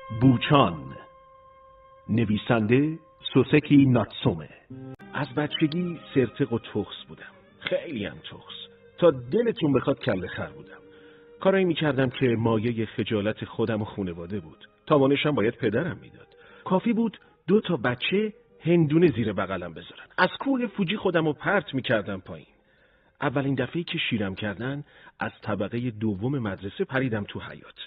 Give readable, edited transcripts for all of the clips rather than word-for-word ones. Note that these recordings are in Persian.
بوچان، نویسنده سوسکی ناتسومه. از بچگی سرتق و تخس بودم، خیلی هم تخس، تا دلتون بخواد کله خر بودم. کارایی میکردم که مایه خجالت خودم و خانواده بود. تاوانشم باید پدرم میداد. کافی بود 2 تا بچه هندونه زیر بغلم بذارن. از کوه فوجی خودم رو پرت میکردم پایین. اولین دفعه‌ای که شیرم کردن از طبقه دوم مدرسه پریدم تو حیاط.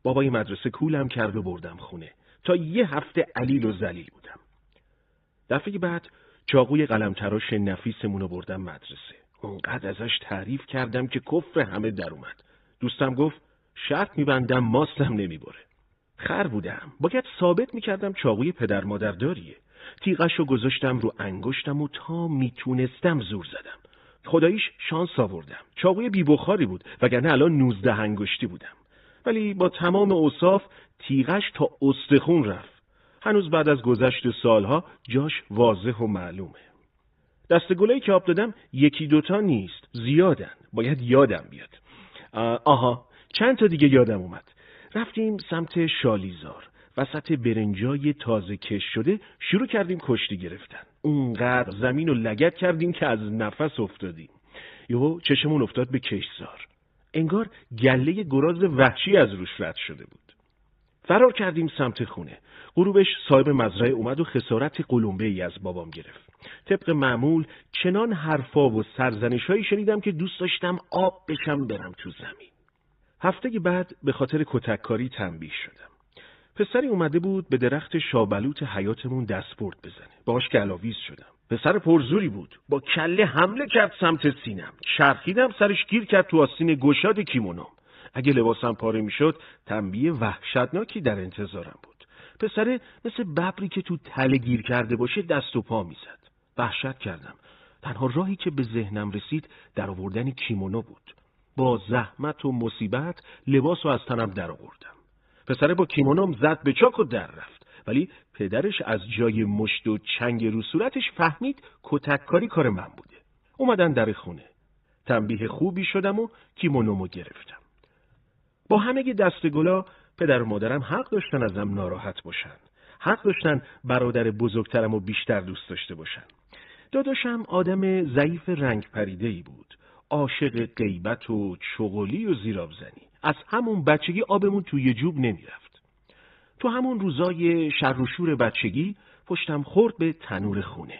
بابای مدرسه کولم کرد و بردم خونه. تا 1 هفته علیل و ذلیل بودم. دفعه بعد چاقوی قلم تراش نفیسمون رو بردم مدرسه. اونقدر ازش تعریف کردم که کفر همه در اومد. دوستم گفت شرط میبندم ماستم نمیبره. خر بودم، باید ثابت میکردم چاقوی پدر مادر داریه. تیغشو گذاشتم رو انگشتم و تا میتونستم زور زدم. خداییش شانس آوردم. چاقوی بی بخاری بود وگرنه الان 19 انگشتی بودم. ولی با تمام اوصاف تیغش تا استخون رفت. هنوز بعد از گذشت سالها جاش واضح و معلومه. دستگله‌ای که آب دادم 1-2 تا نیست، زیادن. باید یادم بیاد. آها، چند تا دیگه یادم اومد. رفتیم سمت شالیزار. وسط برنجای تازه کش شده شروع کردیم کشتی گرفتن. اونقدر زمین رو لگد کردیم که از نفس افتادیم. یهو چشمون افتاد به کشزار. انگار گله گراز وحشی از روش رد شده بود. فرار کردیم سمت خونه. غروبش صاحب مزرعه اومد و خسارت قلمبه‌ای از بابام گرفت. طبق معمول چنان حرفا و سرزنش‌هایی شنیدم که دوست داشتم آب بشم برم تو زمین. هفته بعد به خاطر کتککاری تنبیه شدم. پسری اومده بود به درخت شابلوت حیاتمون دستبرد بزنه. باهاش گلاویز شدم. پسر پرزوری بود. با کله حمله کرد سمت سینم. چرخیدم، سرش گیر کرد تو آستین گشاد کیمونوم. اگه لباسم پاره میشد تنبیه وحشتناکی در انتظارم بود. پسره مثل ببری که تو تله گیر کرده باشه دست و پا میزد. وحشت کردم. تنها راهی که به ذهنم رسید در آوردن کیمونو بود. با زحمت و مصیبت لباس رو از تنم در آوردم. پسره با کیمونوم زد به چاک و در رفت. ولی پدرش از جای مشت و چنگ رو صورتش فهمید کتککاری کار من بوده. اومدن در خونه. تنبیه خوبی شدم و کیمونومو گرفتم. با همه دستگلا پدر و مادرم حق داشتن ازم ناراحت باشن. حق داشتن برادر بزرگترم رو بیشتر دوست داشته باشن. داداشم آدم ضعیف رنگ پریده‌ای بود. عاشق غیبت و چغلی و زیرآبزنی. از همون بچگی آبمون توی جوب نمیرفت. تو همون روزای شر و شور بچگی پشتم خورد به تنور خونه.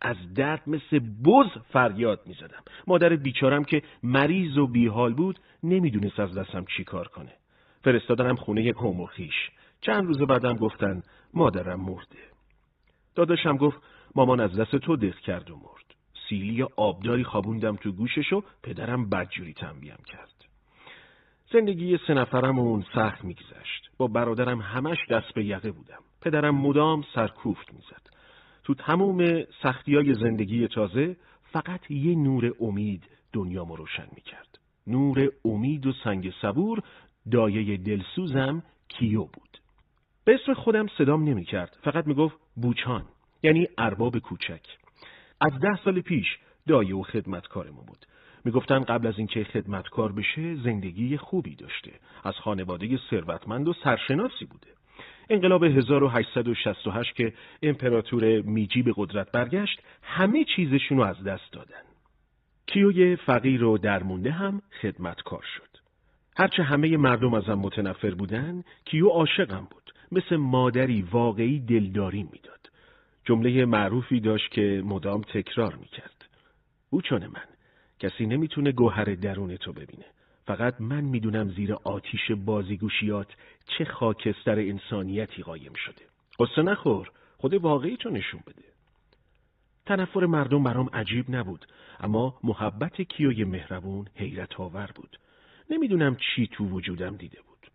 از درد مثل بز فریاد میزدم. مادر بیچارم که مریض و بیحال بود نمیدونست از دستم چی کار کنه. فرستادنم خونه قوم و خویش. چند روز بعدم گفتن مادرم مرده. داداشم گفت مامان از دست تو دق کرد و مرد. سیلی آبداری خوابوندم تو گوشش و پدرم بدجوری تنبیهم کرد. زندگی 3 نفرمون سخت میگذشت. با برادرم همش دست به یقه بودم. پدرم مدام سرکوفت میزد. تو تمام سختیای زندگی تازه فقط یه نور امید دنیامو روشن میکرد. نور امید و سنگ صبور دایه دلسوزم کیو بود. به اسم خودم صدام نمیکرد. فقط میگفت بوچان، یعنی ارباب کوچک. از 10 سال پیش دایه و خدمتکارمون بود. میگفتن قبل از اینکه خدمتکار بشه زندگی خوبی داشته. از خانواده ثروتمند و سرشناسی بوده. انقلاب 1868 که امپراتور میجی به قدرت برگشت همه چیزشون رو از دست دادن. کیوی فقیر و درمونده هم خدمتکار شد. هرچه همه مردم ازم متنفر بودن، کیو عاشقم بود. مثل مادری واقعی دلداری میداد. جمله معروفی داشت که مدام تکرار میکرد. بوچان من، کسی نمیتونه گوهر درون تو ببینه. فقط من میدونم زیر آتیش بازیگوشیات چه خاکستر انسانیتی قایم شده. قصه نخور، خود واقعی تو نشون بده. تنفر مردم برام عجیب نبود، اما محبت کیوی مهربون حیرت آور بود. نمیدونم چی تو وجودم دیده بود.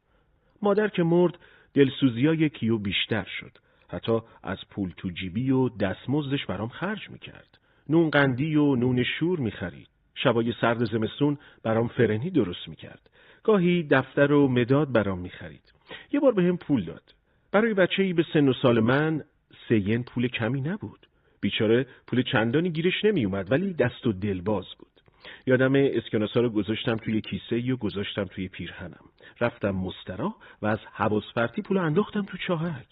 مادر که مرد دلسوزیای کیو بیشتر شد. حتی از پول تو جیبی و دستمزدش برام خرج میکرد. نون قندی و نون شور میخرید. شبای سرد زمستون برام فرنی درست میکرد. گاهی دفتر و مداد برام میخرید. یه بار بهم پول داد. برای بچه‌ای به سن و سال من 3 ین پول کمی نبود. بیچاره پول چندانی گیرش نمیومد ولی دست و دلباز بود. یادم اسکناسا رو گذاشتم توی کیسه یا گذاشتم توی پیرهنم. رفتم مستراح و از حواس پرتی پولو انداختم تو چاهک.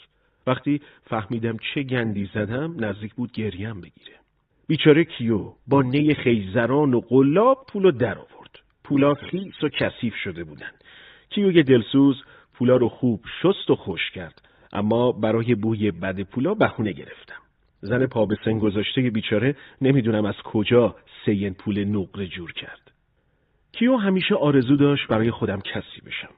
وقتی فهمیدم چه گندی زدم نزدیک بود گریم بگیره. بیچاره کیو با نی خیزران و قلاب پولو در آورد. پولا خیس و کثیف شده بودن. کیو یه دلسوز پولا رو خوب شست و خوش کرد، اما برای بوی بد پولا بهونه گرفتم. زن پا به سن گذاشته بیچاره نمیدونم از کجا سین پول نقره جور کرد. کیو همیشه آرزو داشت برای خودم کسی بشم.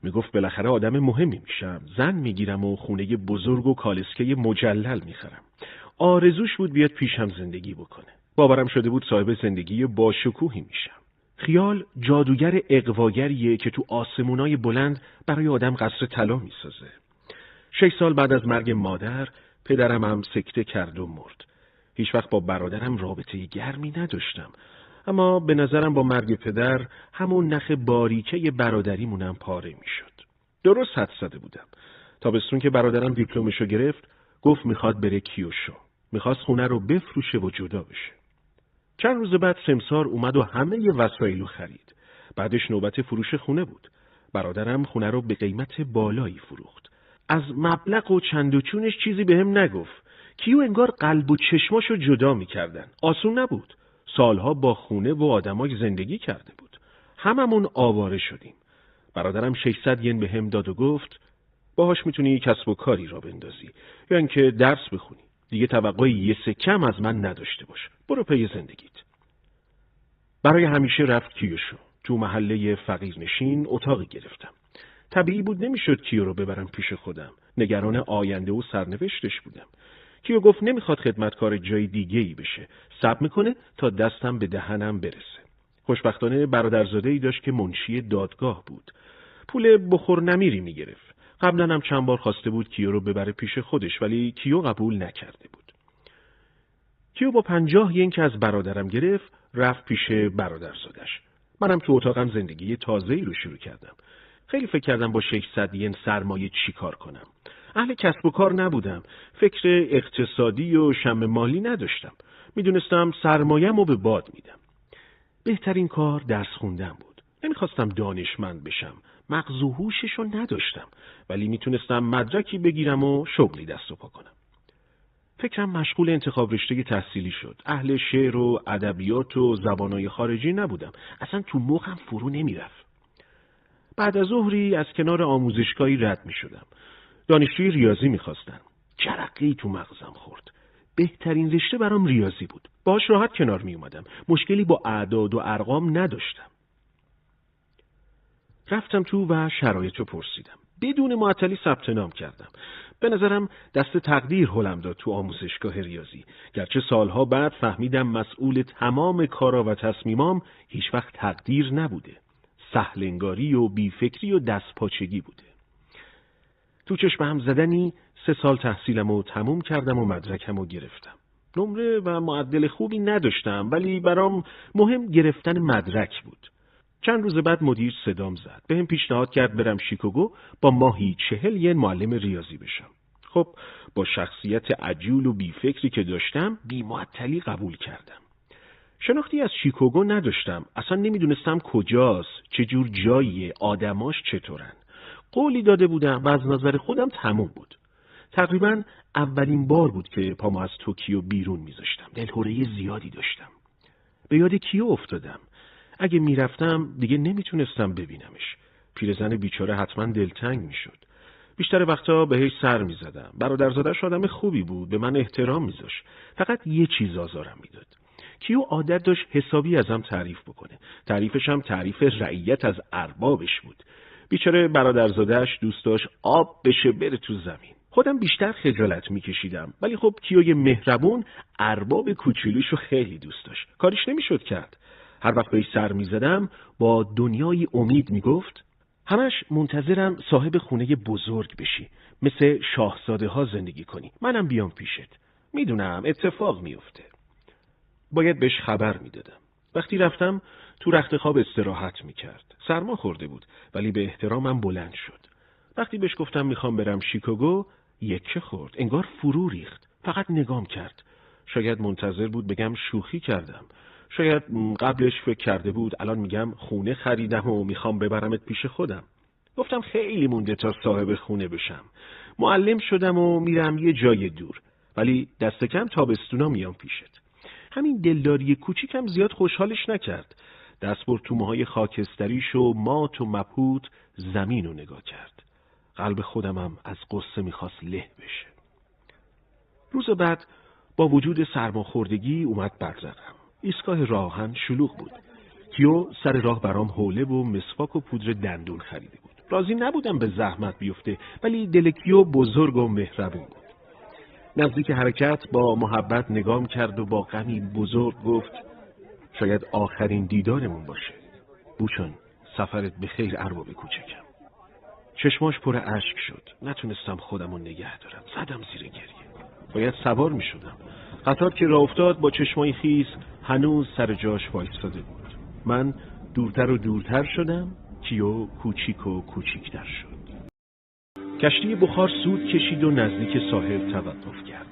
میگفت بالاخره آدم مهمی میشم، زن میگیرم و خونه بزرگ و کالسکه مجلل میخرم. آرزوش بود بیاد پیشم زندگی بکنه. باورم شده بود صاحب زندگی باشکوهی میشم. خیال جادوگر اغواگریه که تو آسمونای بلند برای آدم قصر طلا میسازه. 6 سال بعد از مرگ مادر، پدرم هم سکته کرد و مرد. هیچ وقت با برادرم رابطه گرمی نداشتم، اما به نظرم با مرگ پدر همون نخ باریکه برادریمونم پاره میشد. درست حد زده بودم. تابستون که برادرم دیپلمشو گرفت، گفت میخواد بره کیوشو. میخواست خونه رو بفروشه و جدا بشه. چند روز بعد سمسار اومد و همه ی وسایلو خرید. بعدش نوبت فروش خونه بود. برادرم خونه رو به قیمت بالایی فروخت. از مبلغ و چند و چونش چیزی بهم نگفت. کیو انگار قلب و چشماشو جدا میکردن. آسون نبود. سالها با خونه و آدمای زندگی کرده بود. هممون آواره شدیم. برادرم 600 ین بهم داد و گفت باهاش میتونی کسب و کاری را بندازی یا اینکه درس بخونی. دیگه توقعی یه سکم از من نداشته باش. برو پی زندگیت. برای همیشه رفت کیوشو. تو محله فقیر نشین اتاقی گرفتم. طبیعی بود نمیشد کیو رو ببرم پیش خودم. نگران آینده و سرنوشتش بودم. کیو گفت نمیخواد خدمتکار جای دیگه‌ای بشه. صبر میکنه تا دستم به دهنم برسه. خوشبختانه برادرزاده‌ای داشت که منشی دادگاه بود. پول بخور نمیری میگرفت. قبلا هم چند بار خواسته بود کیو رو ببره پیش خودش، ولی کیو قبول نکرده بود. کیو با 50 ین که از برادرم گرفت رفت پیش برادرزادش. منم تو اتاقم زندگی تازه‌ای رو شروع کردم. خیلی فکر کردم با 600 ین سرمایه چی کار کنم. اهل کسب و کار نبودم. فکر اقتصادی و شم مالی نداشتم. میدونستم سرمایه‌مو رو به باد میدم. بهترین کار درس خوندن بود. نمیخواستم دانشمند بشم. مغز و هوشش رو نداشتم. ولی میتونستم مدرکی بگیرم و شغلی دست و پا کنم. فکرم مشغول انتخاب رشته تحصیلی شد. اهل شعر و ادبیات و زبانهای خارجی نبودم. اصلا تو مخم فرو نمیرفت. بعد از ظهری از کنار آموزشگاهی رد می شدم. دانشجوی ریاضی می خواستن. جرقه‌ای تو مغزم خورد. بهترین رشته برام ریاضی بود. باهاش راحت کنار می اومدم. مشکلی با اعداد و ارقام نداشتم. رفتم تو و شرایطو پرسیدم. بدون معطلی ثبت نام کردم. به نظرم دست تقدیر هلم داد تو آموزشگاه ریاضی. گرچه سالها بعد فهمیدم مسئول تمام کارا و تصمیمام هیچ وقت تقدیر نبوده. سهلنگاری و بیفکری و دستپاچگی بوده. تو چشم هم زدنی 3 سال تحصیلمو تموم کردم و مدرکمو گرفتم. نمره و معدل خوبی نداشتم، ولی برام مهم گرفتن مدرک بود. چند روز بعد مدیر صدام زد. بهم پیشنهاد کرد برم شیکاگو با ماهی 40 ین معلم ریاضی بشم. خب با شخصیت عجول و بیفکری که داشتم بی معطلی قبول کردم. شناختی از شیکاگو نداشتم. اصلا نمیدونستم کجاست، چه جور جاییه، آدماش چطورن. قولی داده بودم و از نظر خودم تموم بود. تقریبا اولین بار بود که پامو از توکیو بیرون میذاشتم. دلهره زیادی داشتم. به یاد کیو افتادم. اگه میرفتم دیگه نمیتونستم ببینمش. پیرزن بیچاره حتما دلتنگ میشد. بیشتر وقتا بهش سر میزدم. برادرزادش آدم خوبی بود، به من احترام میذاشت. فقط یه چیز آزارم میداد. کیو عادت داشت حسابی ازم تعریف بکنه. تعریفش هم تعریف رعیت از اربابش بود. بیچاره برادرزادش دوست داشت آب بشه بره تو زمین. خودم بیشتر خجالت میکشیدم، ولی خب کیوی مهربون ارباب کوچولوشو خیلی دوست داشت. کاریش نمیشد کرد. هر وقت بهش سر میزدم با دنیای امید میگفت همش منتظرم صاحب خونه بزرگ بشی، مثل شاهزاده ها زندگی کنی، منم بیام پیشت. میدونم اتفاق میفته. باید بهش خبر میدادم. وقتی رفتم تو رخت خواب استراحت میکرد. سرما خورده بود، ولی به احترامم بلند شد. وقتی بهش گفتم میخوام برم شیکاگو، یکه خورد. انگار فرو ریخت. فقط نگام کرد. شاید منتظر بود بگم شوخی کردم. شاید قبلش فکر کرده بود الان میگم خونه خریدم و میخوام ببرمت پیش خودم. گفتم خیلی مونده تا صاحب خونه بشم. معلم شدم و میرم یه جای دور، ولی دست کم تابستونا میام پیشت. همین دلداری کوچیکم زیاد خوشحالش نکرد. دست برد تو موهای خاکستریش و مات و مبهوت زمین رو نگاه کرد. قلب خودمم از قصه میخواست له بشه. روز بعد با وجود سرماخوردگی اومد برزنم. ایستگاه راهن شلوغ بود. کیو سر راه برام حوله و مسواک و پودر دندون خریده بود. راضی نبودم به زحمت بیفته، ولی دل کیو بزرگ و مهربون بود. نزدیک حرکت با محبت نگام کرد و با غمی بزرگ گفت شاید آخرین دیدارمون باشه. بوچان سفرت به خیر ارباب کوچکم. چشماش پر اشک شد. نتونستم خودمو نگه دارم. زدم زیر گریه. باید سوار می شدم. قطار که راه افتاد با چشمای خیس هنوز سر جاش وایستاده بود. من دورتر و دورتر شدم. کیو کوچیک و کوچیکتر شد. کشتی بخار سود کشید و نزدیک ساحل توقف کرد.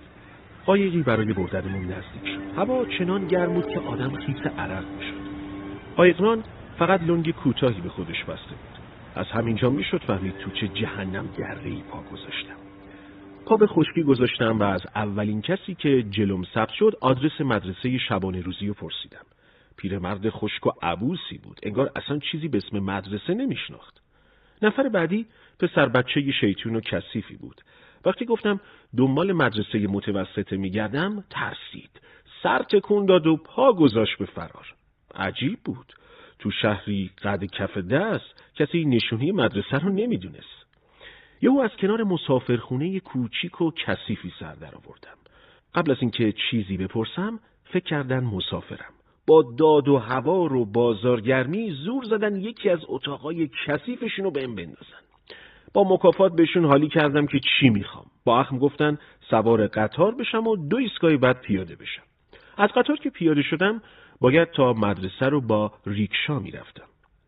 قایقی برای بردنمون نزدیک شد. هوا چنان گرم بود که آدم خیس عرق میشد. قایقران فقط لنگ کوتاهی به خودش بسته بود. از همینجا میشد فهمید تو چه جهنم گره‌ای پا گذاشتم. پا به خشکی گذاشتم و از اولین کسی که جلوم ثبت شد آدرس مدرسه شبانه روزی رو پرسیدم. پیرمرد خشک و عبوسی بود. انگار اصلا چیزی به اسم مدرسه نمیشناخت. نفر بعدی پسر بچه شیطون و کثیفی بود. وقتی گفتم دنبال مدرسه متوسطه میگردم ترسید. سر تکون داد و پا گذاشت به فرار. عجیب بود. تو شهری قد کف دست کسی نشونی مدرسه رو نمیدونست. یهو از کنار مسافرخونه کوچیک و کثیفی سر در آوردم. قبل از اینکه چیزی بپرسم فکر کردن مسافرم. با داد و هوار و بازارگرمی زور زدن یکی از اتاقای کثیفشون رو بهم بندازن. با مکافات بهشون حالی کردم که چی میخوام. با اخم گفتن سوار قطار بشم و 2 ایستگاه بعد پیاده بشم. از قطار که پیاده شدم باید تا مدرسه رو با ریکشا میرفتم.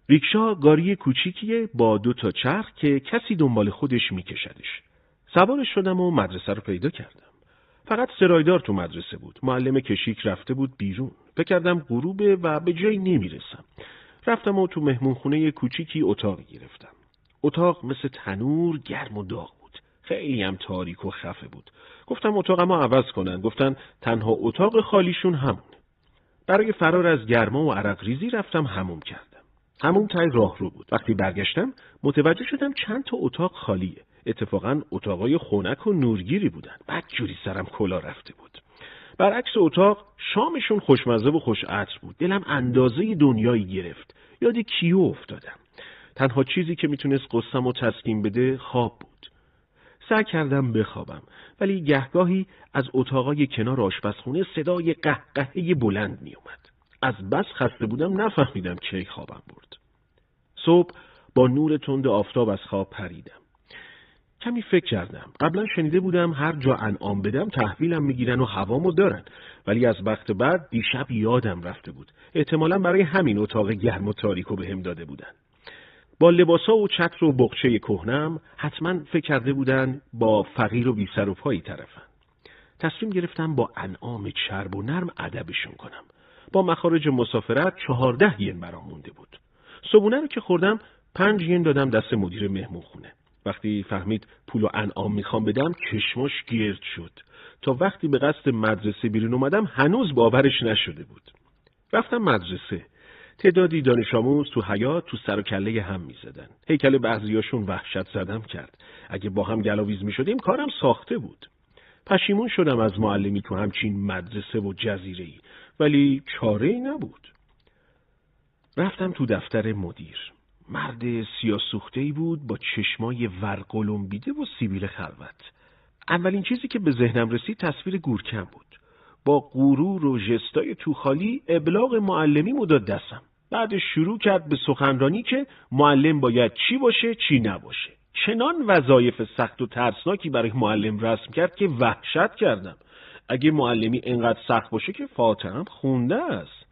ریکشا گاری کوچیکیه با 2 تا چرخ که کسی دنبال خودش میکشدش. سوارش شدم و مدرسه رو پیدا کردم. فقط سرایدار تو مدرسه بود. معلم کشیک رفته بود بیرون. فکر کردم غروبه و به جایی نمیرسم. رفتم و تو مهمونخونه کوچیکی اتاقی گرفتم. اتاق مثل تنور گرم و داغ بود. خیلی هم تاریک و خفه بود. گفتم اتاقمو عوض کنن. گفتن تنها اتاق خالیشون همونه. برای فرار از گرما و عرق ریزی رفتم حموم کردم. حموم تای راهرو بود. وقتی برگشتم متوجه شدم چند تا اتاق خالیه. اتفاقا اتاقای خنک و نورگیری بودن. بعد جوری سرم کلا رفته بود. برعکس اتاق شامشون خوشمزه و خوش عطر بود. دلم اندازه دنیایی گرفت. یاد کیو افتادم. تنها چیزی که میتونست قصه‌مو و تسکین بده خواب بود. سعی کردم بخوابم، ولی گهگاهی از اتاقای کنار آشپزخونه صدای قهقهه بلند میومد. از بس خسته بودم نفهمیدم کی خوابم برد. صبح با نور تند آفتاب از خواب پریدم. کمی فکر کردم. قبلا شنیده بودم هر جا انعام بدم تحویلم میگیرن و هوامو دارن، ولی از وقت بعد دیشب یادم رفته بود. احتمالاً برای همین اتاق گرم و تاریکو بهم داده بودن. با لباسا و چتر و بقچه کهنم حتما فکر کرده بودن با فقیر و بی سر و پایی طرفن. تصمیم گرفتم با انعام چرب و نرم ادبشون کنم. با مخارج مسافرت 14 ین برام مونده بود. صبحونه رو که خوردم 5 ین دادم دست مدیر مهمون خونه. وقتی فهمید پول و انعام میخوام بدم چشماش گرد شد. تا وقتی به قصد مدرسه بیرون اومدم هنوز باورش نشده بود. رفتم مدرسه. تعدادی دانش آموز تو حیاط تو سر و کله هم میزدن. هیکل بعضیاشون وحشت زدم کرد. اگه با هم گلاویز میشدیم کارم ساخته بود. پشیمون شدم از معلمی تو همچین مدرسه و جزیره‌ای، ولی چاره‌ای نبود. رفتم تو دفتر مدیر. مرد سیاه‌سوخته‌ای بود با چشمای ورقلمبیده و سیبیل خلوت. اولین چیزی که به ذهنم رسید تصویر گورکن بود. با غرور و ژستای توخالی ابلاغ معلمی مداد دستم. بعدش شروع کرد به سخنرانی که معلم باید چی باشه چی نباشه. چنان وظایف سخت و ترسناکی برای معلم رسم کرد که وحشت کردم. اگه معلمی انقدر سخت باشه که فاتحه‌ام خونده است.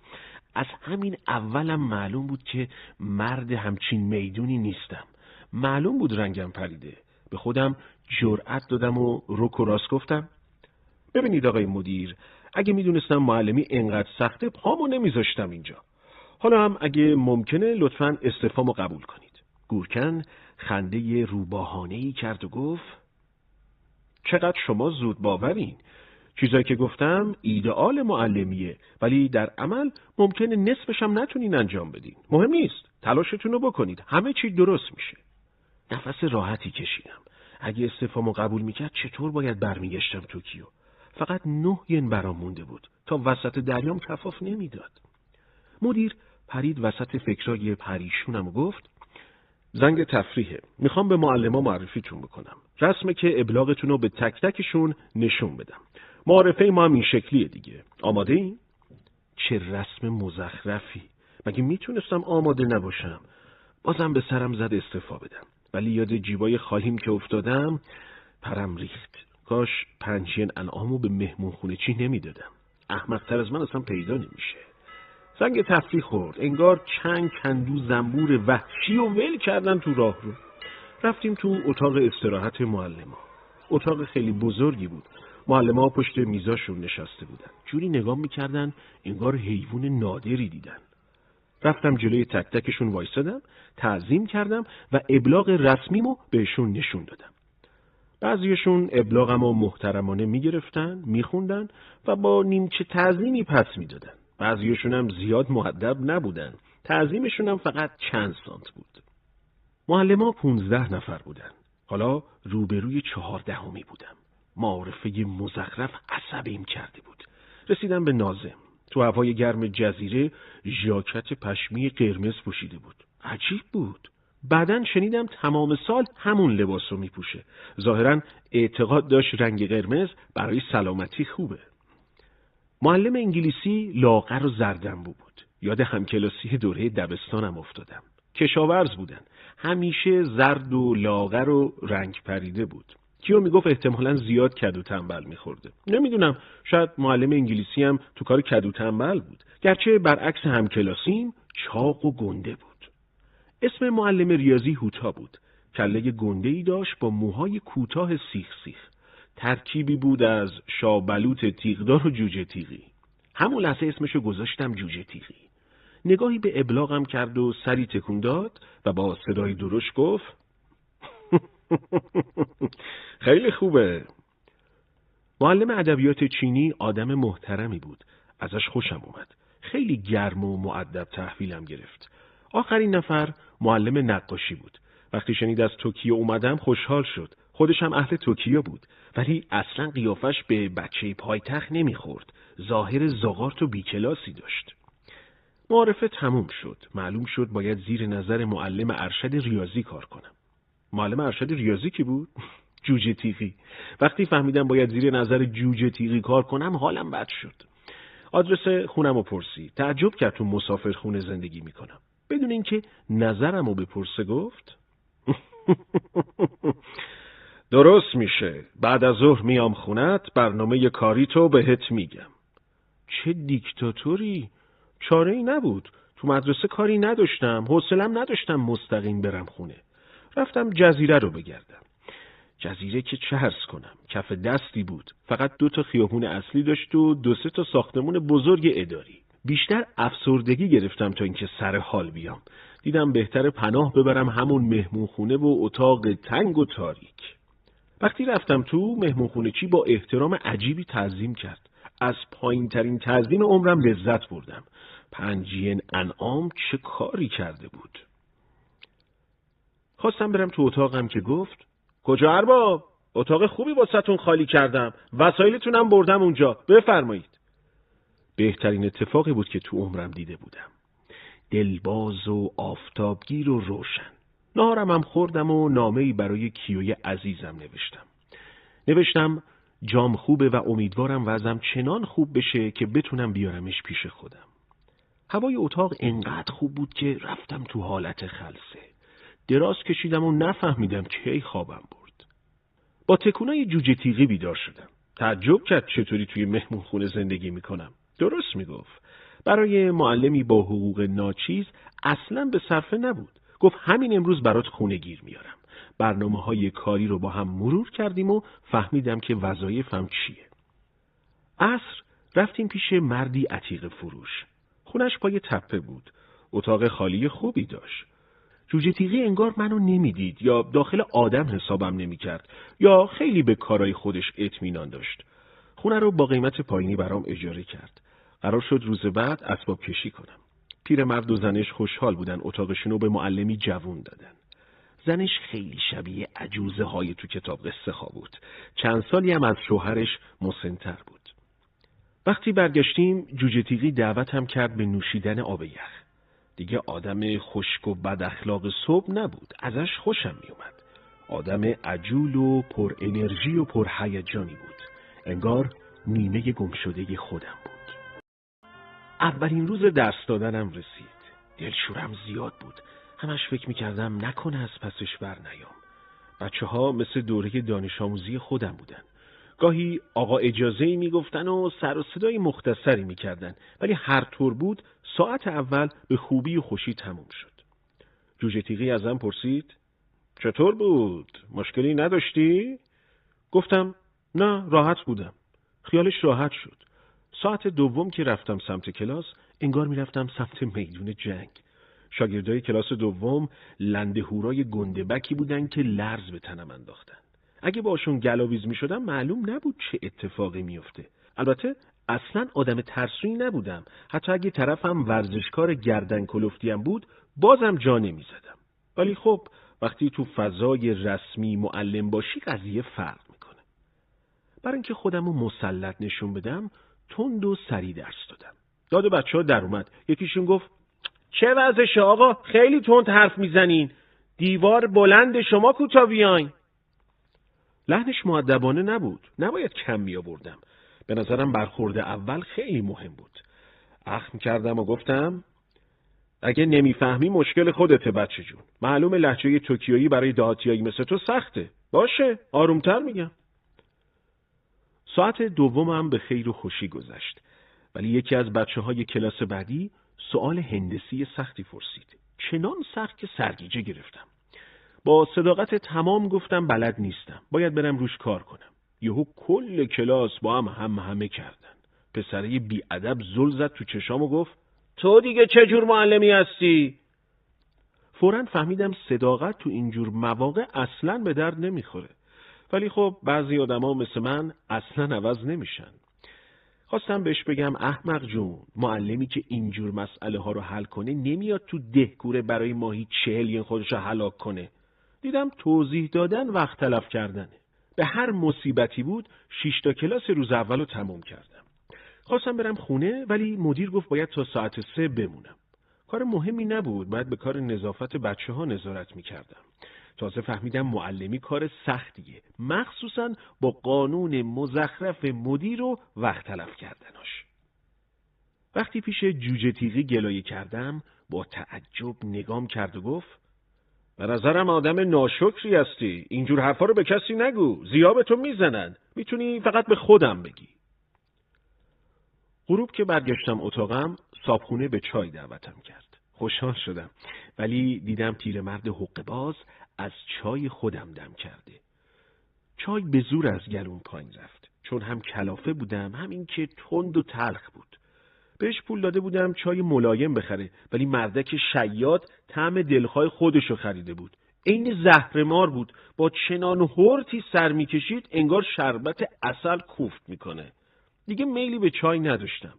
از همین اولم معلوم بود که مرد همچین میدونی نیستم. معلوم بود رنگم پریده. به خودم جرأت دادم و رک و راست گفتم: ببینید آقای مدیر، اگه میدونستم معلمی انقدر سخته پامو نمیذاشتم اینجا. حالا هم اگه ممکنه لطفاً استعفامو قبول کنید. گورکن خنده روباهانه‌ای کرد و گفت چقدر شما زود باورین. چیزایی که گفتم ایدئال معلمیه، ولی در عمل ممکنه نصفش هم نتونین انجام بدین. مهم نیست، تلاشتون رو بکنید، همه چی درست میشه. نفس راحتی کشیدم. اگه استعفامو قبول میکرد چطور باید برمیگشتم توکیو؟ فقط 9 ین برام مونده بود تا وسط دریام کفاف نمیداد. مدیر پرید وسط فکرای پریشونم و گفت زنگ تفریحه. میخوام به معلما معرفیتون بکنم. رسمه که ابلاغتون رو به تک تکشون نشون بدم. معارفه ما هم این شکلیه دیگه. آماده این؟ چه رسم مزخرفی. مگه میتونستم آماده نباشم؟ بازم به سرم زد استعفا بدم. ولی یاد جیبای خالیم که افتادم پرم ریخت. کاش 5 ین انعامو به مهمون خونه چی نمیدادم. احمق‌تر از من اصلا پیدا نمیشه. زنگ تفریح خورد. انگار چند کندو زنبور وحشی و ول کردن تو راه رو. رفتیم تو اتاق استراحت معلما. اتاق خیلی بزرگی بود. معلما پشت میزاشون نشسته بودن. جوری نگاه میکردن انگار حیوان نادری دیدن. رفتم جلوی تک تکشون وایسادم، تعظیم کردم و ابلاغ رسمیمو بهشون نشون دادم. بعضیشون ابلاغمو محترمانه میگرفتن، میخوندن و با نیمچه تعظیمی پس میدادن. بعضیشون هم زیاد مؤدب نبودن. تعظیمشون هم فقط چند سانت بود. معلما 15 نفر بودن. حالا روبروی 14می بودم. معارفه مزخرف عصبیم کرده بود. رسیدم به ناظم. تو هوای گرم جزیره ژاکت پشمی قرمز پوشیده بود. عجیب بود. بعدن شنیدم تمام سال همون لباسو میپوشه. ظاهراً اعتقاد داشت رنگ قرمز برای سلامتی خوبه. معلم انگلیسی لاغر و زردنبو بود. یاد همکلاسی دوره دبستانم افتادم. کشاورز بودن. همیشه زرد و لاغر و رنگ پریده بود. کیو میگفت احتمالاً زیاد کدو تنبل میخورده. نمیدونم، شاید معلم انگلیسی هم تو کار کدو تنبل بود. گرچه برعکس همکلاسیم چاق و گنده بود. اسم معلم ریاضی هوتا بود. کله گنده‌ای داشت با موهای کوتاه سیخ سیخ. ترکیبی بود از شابلوت تیغدار و جوجه تیغی. همون لحظه اسمشو گذاشتم جوجه تیغی. نگاهی به ابلاغم کرد و سری تکون داد و با صدای درشت گفت خیلی خوبه. معلم ادبیات چینی آدم محترمی بود. ازش خوشم اومد. خیلی گرم و مؤدب تحویلم گرفت. آخرین نفر معلم نقاشی بود. وقتی شنید از توکیو اومدم خوشحال شد. خودش هم اهل توکیو بود، ولی اصلا قیافش به بچه پایتخت نمیخورد. ظاهر زاغارت و بیکلاسی داشت. معارفه تموم شد. معلوم شد باید زیر نظر معلم ارشد ریاضی کار کنم. معلم ارشد ریاضی کی بود؟ جوجه تیغی. وقتی فهمیدم باید زیر نظر جوجه تیغی کار کنم حالم بد شد. آدرس خونمو پرسید. تعجب کرد تو مسافرخونه زندگی میکنم. بدون اینکه نظرمو بپرسه گفت درست میشه. بعد از ظهر میام خونت، برنامه کاری تو بهت میگم. چه دیکتاتوری؟ چاره ای نبود. تو مدرسه کاری نداشتم، حوصله‌ام نداشتم مستقیم برم خونه. رفتم جزیره رو بگردم. جزیره که چه عرض کنم، کف دستی بود. فقط 2 خیابون اصلی داشت و 2-3 ساختمون بزرگ اداری. بیشتر افسردگی گرفتم تا اینکه سر حال بیام. دیدم بهتر پناه ببرم همون مهمونخونه و اتاق تنگ و تاریک. وقتی رفتم تو، مهمونخونه چی با احترام عجیبی تعظیم کرد. از پایین ترین تعظیم عمرم لذت بردم. 5 ین انعام چه کاری کرده بود. خواستم برم تو اتاقم که گفت کجا ارباب؟ اتاق خوبی واسهتون خالی کردم. وسایلتونم بردم اونجا. بفرمایید. بهترین اتفاقی بود که تو عمرم دیده بودم. دلباز و آفتابگیر و روشن. نهارم هم خوردم و نامه‌ای برای کیوی عزیزم نوشتم جام خوبه و امیدوارم وضعم چنان خوب بشه که بتونم بیارمش پیش خودم. هوای اتاق انقدر خوب بود که رفتم تو حالت خلسه. دراز کشیدم و نفهمیدم کی خوابم برد. با تکونای جوجه تیغی بیدار شدم. تعجب کرد چطوری توی مهمونخونه زندگی میکنم. درست میگفت. برای معلمی با حقوق ناچیز اصلاً به صرفه نبود. گفت همین امروز برات خونه گیر میارم. برنامه‌های کاری رو با هم مرور کردیم و فهمیدم که وظایفم چیه. عصر رفتیم پیش مردی عتیق فروش. خونش پای تپه بود. اتاق خالی خوبی داشت. جوجه تیغی انگار منو نمیدید یا داخل آدم حسابم نمیکرد یا خیلی به کارای خودش اطمینان داشت. خونه رو با قیمت پایینی برام اجاره کرد. قرار شد روز بعد اسباب کشی کنم. پیرمرد و زنش خوشحال بودن اتاقشونو به معلمی جوون دادن. زنش خیلی شبیه عجوزه های تو کتاب قصه ها بود. چند سالی هم از شوهرش مسن‌تر بود. وقتی برگشتیم جوجه تیغی دعوتم کرد به نوشیدن آب یخ. دیگه آدم خشک و بد اخلاق صبح نبود. ازش خوشم می اومد. آدم عجول و پر انرژی و پر هیجانی بود. انگار نیمه گمشده خودم بود. اولین روز درس دادنم رسید. دلشورم زیاد بود. همش فکر می‌کردم نکنه از پسش بر نیام. بچه‌ها مثل دوره دانش آموزی خودم بودن. گاهی آقا اجازه‌ای میگفتن و سر و صدای مختصری میکردن، ولی هر طور بود ساعت اول به خوبی و خوشی تموم شد. جوجه تیغی ازم پرسید چطور بود؟ مشکلی نداشتی؟ گفتم نه، راحت بودم. خیالش راحت شد. ساعت دوم که رفتم سمت کلاس انگار میرفتم سمت میدون جنگ. شاگردای کلاس دوم لندهورای گنده‌بکی بودن که لرز به تنم انداختن. اگه باشون گلاویز می شدم معلوم نبود چه اتفاقی میفته. البته اصلا آدم ترسویی نبودم. حتی اگه طرفم ورزشکار گردن کلفتیم بود بازم جا نمی زدم. ولی خب وقتی تو فضای رسمی معلم باشی قضیه فرق میکنه. برای اینکه خودمو مسلط نشون بدم تند و سری درس دادم. داد بچه‌ها در اومد. یکیشون گفت چه وضعشه آقا؟ خیلی تند حرف میزنین. دیوار بلند، شما کوتاه بیاین. لحنش مؤدبانه نبود. نباید کم می آوردم. به نظرم برخورد اول خیلی مهم بود. اخم کردم و گفتم اگه نمیفهمی مشکل خودته بچه جون. معلومه لهجه توکیویی برای دهاتیایی مثل تو سخته. باشه، آرومتر میگم. ساعت دومم به خیر و خوشی گذشت. ولی یکی از بچه‌های کلاس بعدی سوال هندسی سختی پرسید. چنان سخت که سرگیجه گرفتم. با صداقت تمام گفتم بلد نیستم. باید برم روش کار کنم. یهو کل کلاس با هم همه کردن. پسره بی‌ادب زل زد تو چشام و گفت تو دیگه چه جور معلمی هستی؟ فوراً فهمیدم صداقت تو اینجور مواقع اصلاً به درد نمیخوره. ولی خب بعضی آدما مثل من اصلاً عوض نمیشن. خواستم بهش بگم احمق جون، معلمی که اینجور مسئله ها رو حل کنه نمیاد تو دهکوره برای ماهی 40 ین خودش رو هلاک کنه. دیدم توضیح دادن وقت تلف کردنه. به هر مصیبتی بود 6 تا کلاس روز اول رو تموم کردم. خواستم برم خونه ولی مدیر گفت باید تا ساعت 3 بمونم. کار مهمی نبود، باید به کار نظافت بچه‌ها نظارت می‌کردم. تازه فهمیدم معلمی کار سختیه، مخصوصاً با قانون مزخرف مدیر و وقت تلف کردناش. وقتی پیش جوجه تیغی گلایه کردم با تعجب نگام کرد و گفت به نظرم آدم ناشکری هستی. اینجور حرفا رو به کسی نگو. ضیابتو میزنن. میتونی فقط به خودم بگی. غروب که برگشتم اتاقم صابخونه به چای دعوتم کرد. خوشحال شدم. ولی دیدم پیرمرد حقه‌باز از چای خودم دم کرده. چای به زور از گلوم پایین رفت. چون هم کلافه بودم هم این که تند و تلخ بود. بهش پول داده بودم چای ملایم بخره، ولی مردک شیاد طعم دلخواه خودشو خریده بود. عین زهرمار بود. با چنان هورتی سر میکشید انگار شربت عسل کوفت میکنه. دیگه میلی به چای نداشتم.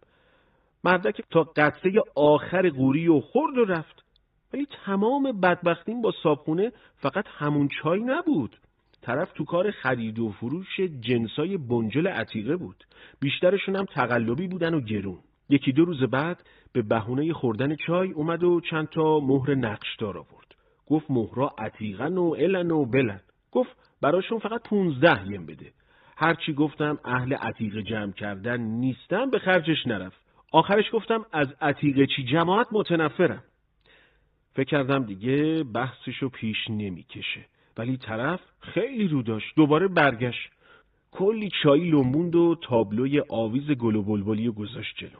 مردک تا قطره آخر قوری و خورد و رفت. ولی تمام بدبختیم با صابخونه فقط همون چای نبود. طرف تو کار خرید و فروش جنسای بنجل عتیقه بود. بیشترشون هم تقلبی بودن و گرون. یکی دو روز بعد به بهونه خوردن چای اومد و چند تا مهر نقشدار آورد. گفت مهرا عتیقن و الن و بلن. گفت براشون فقط 15 ین بده. هرچی گفتم اهل عتیقه جمع کردن نیستم به خرجش نرفت. آخرش گفتم از عتیقه چی جماعت متنفرم. فکر کردم دیگه بحثشو پیش نمیکشه. ولی طرف خیلی رو داشت. دوباره برگشت. کلی چای لنبوند و تابلوی آویز گل و بلبلی و گذاشت جلو.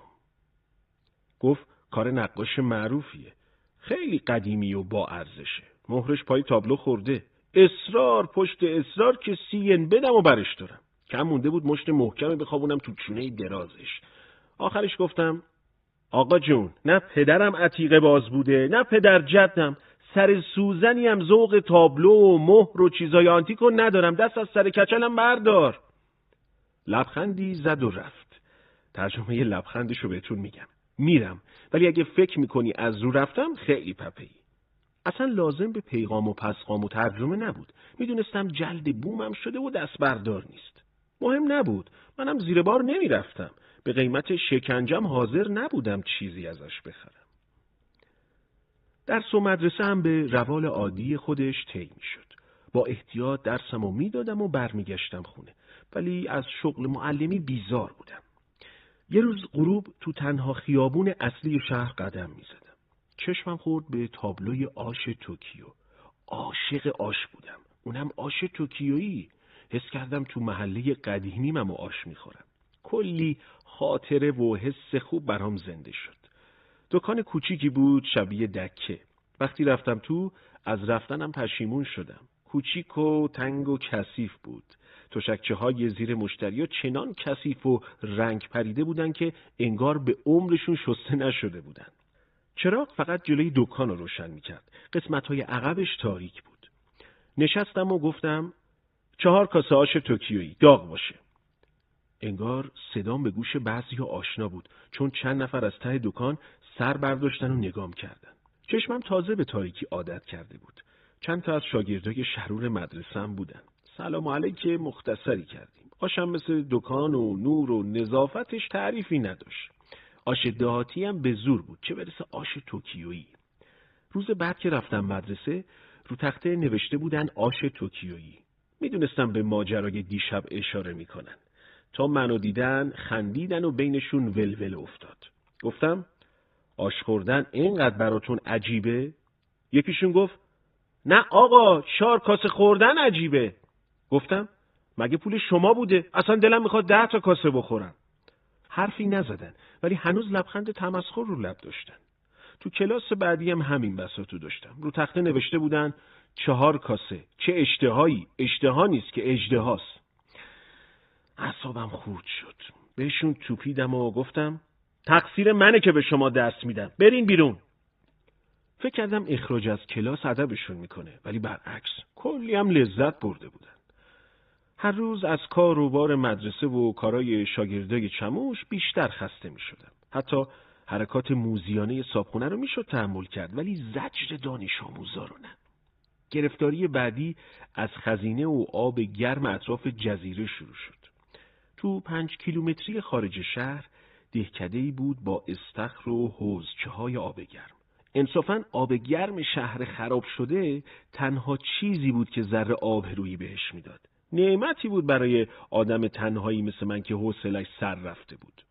گفت کار نقاش معروفیه. خیلی قدیمی و با ارزشه. مهرش پای تابلو خورده. اصرار پشت اصرار که 30 ین بدم و برش دارم. کم مونده بود مشت محکمی بخوابونم تو چونه درازش. آخرش گفتم آقا جون، نه پدرم عتیقه باز بوده، نه پدر جدم. سر سوزنی هم ذوق تابلو و مهر و چیزای آنتیکو ندارم. دست از سر کچلم بردار. لبخندی زد و رفت. ترجمه لبخندشو بهتون میگم. میرم، ولی اگه فکر میکنی از رو رفتم خیلی پپه‌ای. اصلا لازم به پیغام و پسخام و ترجمه نبود. میدونستم جلد بومم شده و دست بردار نیست. مهم نبود. منم زیر بار نمیرفتم. به قیمت شکنجم حاضر نبودم چیزی ازش بخرم. درس و مدرسه هم به روال عادی خودش طی میشد. با احتیاط درسمو میدادم و برمیگشتم خونه. ولی از شغل معلمی بیزار بودم. یه روز غروب تو تنها خیابون اصلی شهر قدم میزدم. چشمم خورد به تابلوی آش توکیو. عاشق آش بودم. اونم آش توکیویی. حس کردم تو محله قدیمیمم و آش میخورم. کلی خاطره و حس خوب برام زنده شد. دکان کوچیکی بود شبیه دکه. وقتی رفتم تو از رفتنم پشیمون شدم. کوچیک و تنگ و کثیف بود. تشکچه‌های زیر مشتریا چنان کثیف و رنگ پریده بودن که انگار به عمرشون شسته نشده بودن. چراغ فقط جلوی دکان رو روشن میکرد. قسمت‌های عقبش تاریک بود. نشستم و گفتم 4 کاسه آش توکیویی داغ باشه. انگار صدام به گوش بعضیا آشنا بود، چون چند نفر از ته دکان سر برداشتن و نگام کردن. چشمم تازه به تاریکی عادت کرده بود. چند تا از شاگردای شرور مدرسه‌ام بودن. سلام علیک مختصری کردیم. آشم مثل دکان و نور و نظافتش تعریفی نداشت. آش دهاتی هم به زور بود، چه برسه آش توکیویی. روز بعد که رفتم مدرسه، رو تخته نوشته بودن آش توکیویی. میدونستم به ماجرای دیشب اشاره میکنن. تا منو دیدن خندیدن و بینشون ولول افتاد. گفتم آش خوردن اینقدر براتون عجیبه؟ یکیشون گفت نه آقا، 4 کاسه خوردن عجیبه. گفتم مگه پول شما بوده؟ اصلا دلم میخواد 10 تا کاسه بخورم. حرفی نزدن، ولی هنوز لبخند تمسخر رو لب داشتن. تو کلاس بعدی هم همین بساطو داشتم. رو تخته نوشته بودن 4 کاسه. چه اشتهایی؟ اشتها نیست که اژدهاست. اعصابم خورد شد. بهشون توپیدم و گفتم تقصیر منه که به شما درس میدم. برین بیرون. فکر کردم اخراج از کلاس ادبشون میکنه، ولی برعکس کلی هم لذت برده بودن. هر روز از کار و بار مدرسه و کارای شاگردای چموش بیشتر خسته میشدم. حتی حرکات موزیانه صابخونه رو میشد تحمل کرد، ولی زجر دانش آموزا رو نه. گرفتاری بعدی از خزینه و آب گرم اطراف جزیره شروع شد. تو 5 کیلومتری خارج شهر دهکده‌ای بود با استخر و حوضچه‌های آب گرم. انصافاً آب گرم شهر خراب شده تنها چیزی بود که ذره آبرویی بهش میداد. نعمتی بود برای آدم تنهایی مثل من که حوصله‌اش سر رفته بود.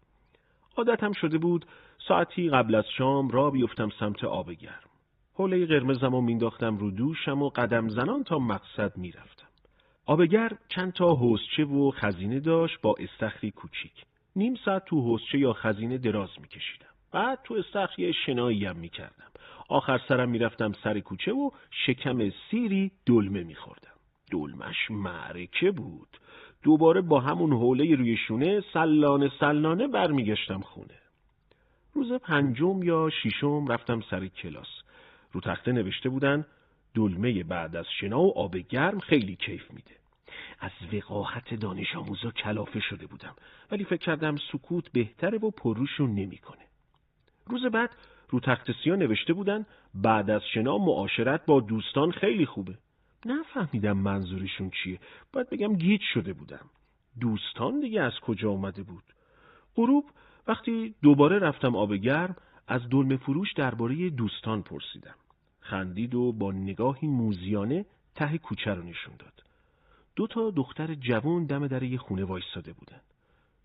عادتم شده بود ساعتی قبل از شام راه بیفتم سمت آب گرم. حوله قرمزمو مینداختم رو دوشم و قدم زنان تا مقصد میرفتم. آب گرم چند تا حوضچه و خزینه داشت با استخری کوچیک. نیم ساعت تو حوضچه یا خزینه دراز میکشیدم. بعد تو استخر یه شنایی هم میکردم. آخر سرم میرفتم سر کوچه و شکم سیری دلمه میخوردم. دلمش معرکه بود. دوباره با همون حوله روی شونه سلانه برمیگشتم خونه. روز 5 یا 6 رفتم سر کلاس. رو تخته نوشته بودن دلمه بعد از شنا و آب گرم خیلی کیف میده. از وقاحت دانش آموزا کلافه شده بودم، ولی فکر کردم سکوت بهتره و پرروشون نمیکنه. روز بعد رو تخت سیاه نوشته بودن بعد از شنا معاشرت با دوستان خیلی خوبه. نفهمیدم منظورشون چیه. باید بگم گیج شده بودم. دوستان دیگه از کجا اومده بود؟ غروب وقتی دوباره رفتم آب گرم از دلمه فروش درباره دوستان پرسیدم. خندید و با نگاهی موزیانه ته کوچه رو نشون داد. 2 تا دختر جوان دم در یه خونه وایساده بودن.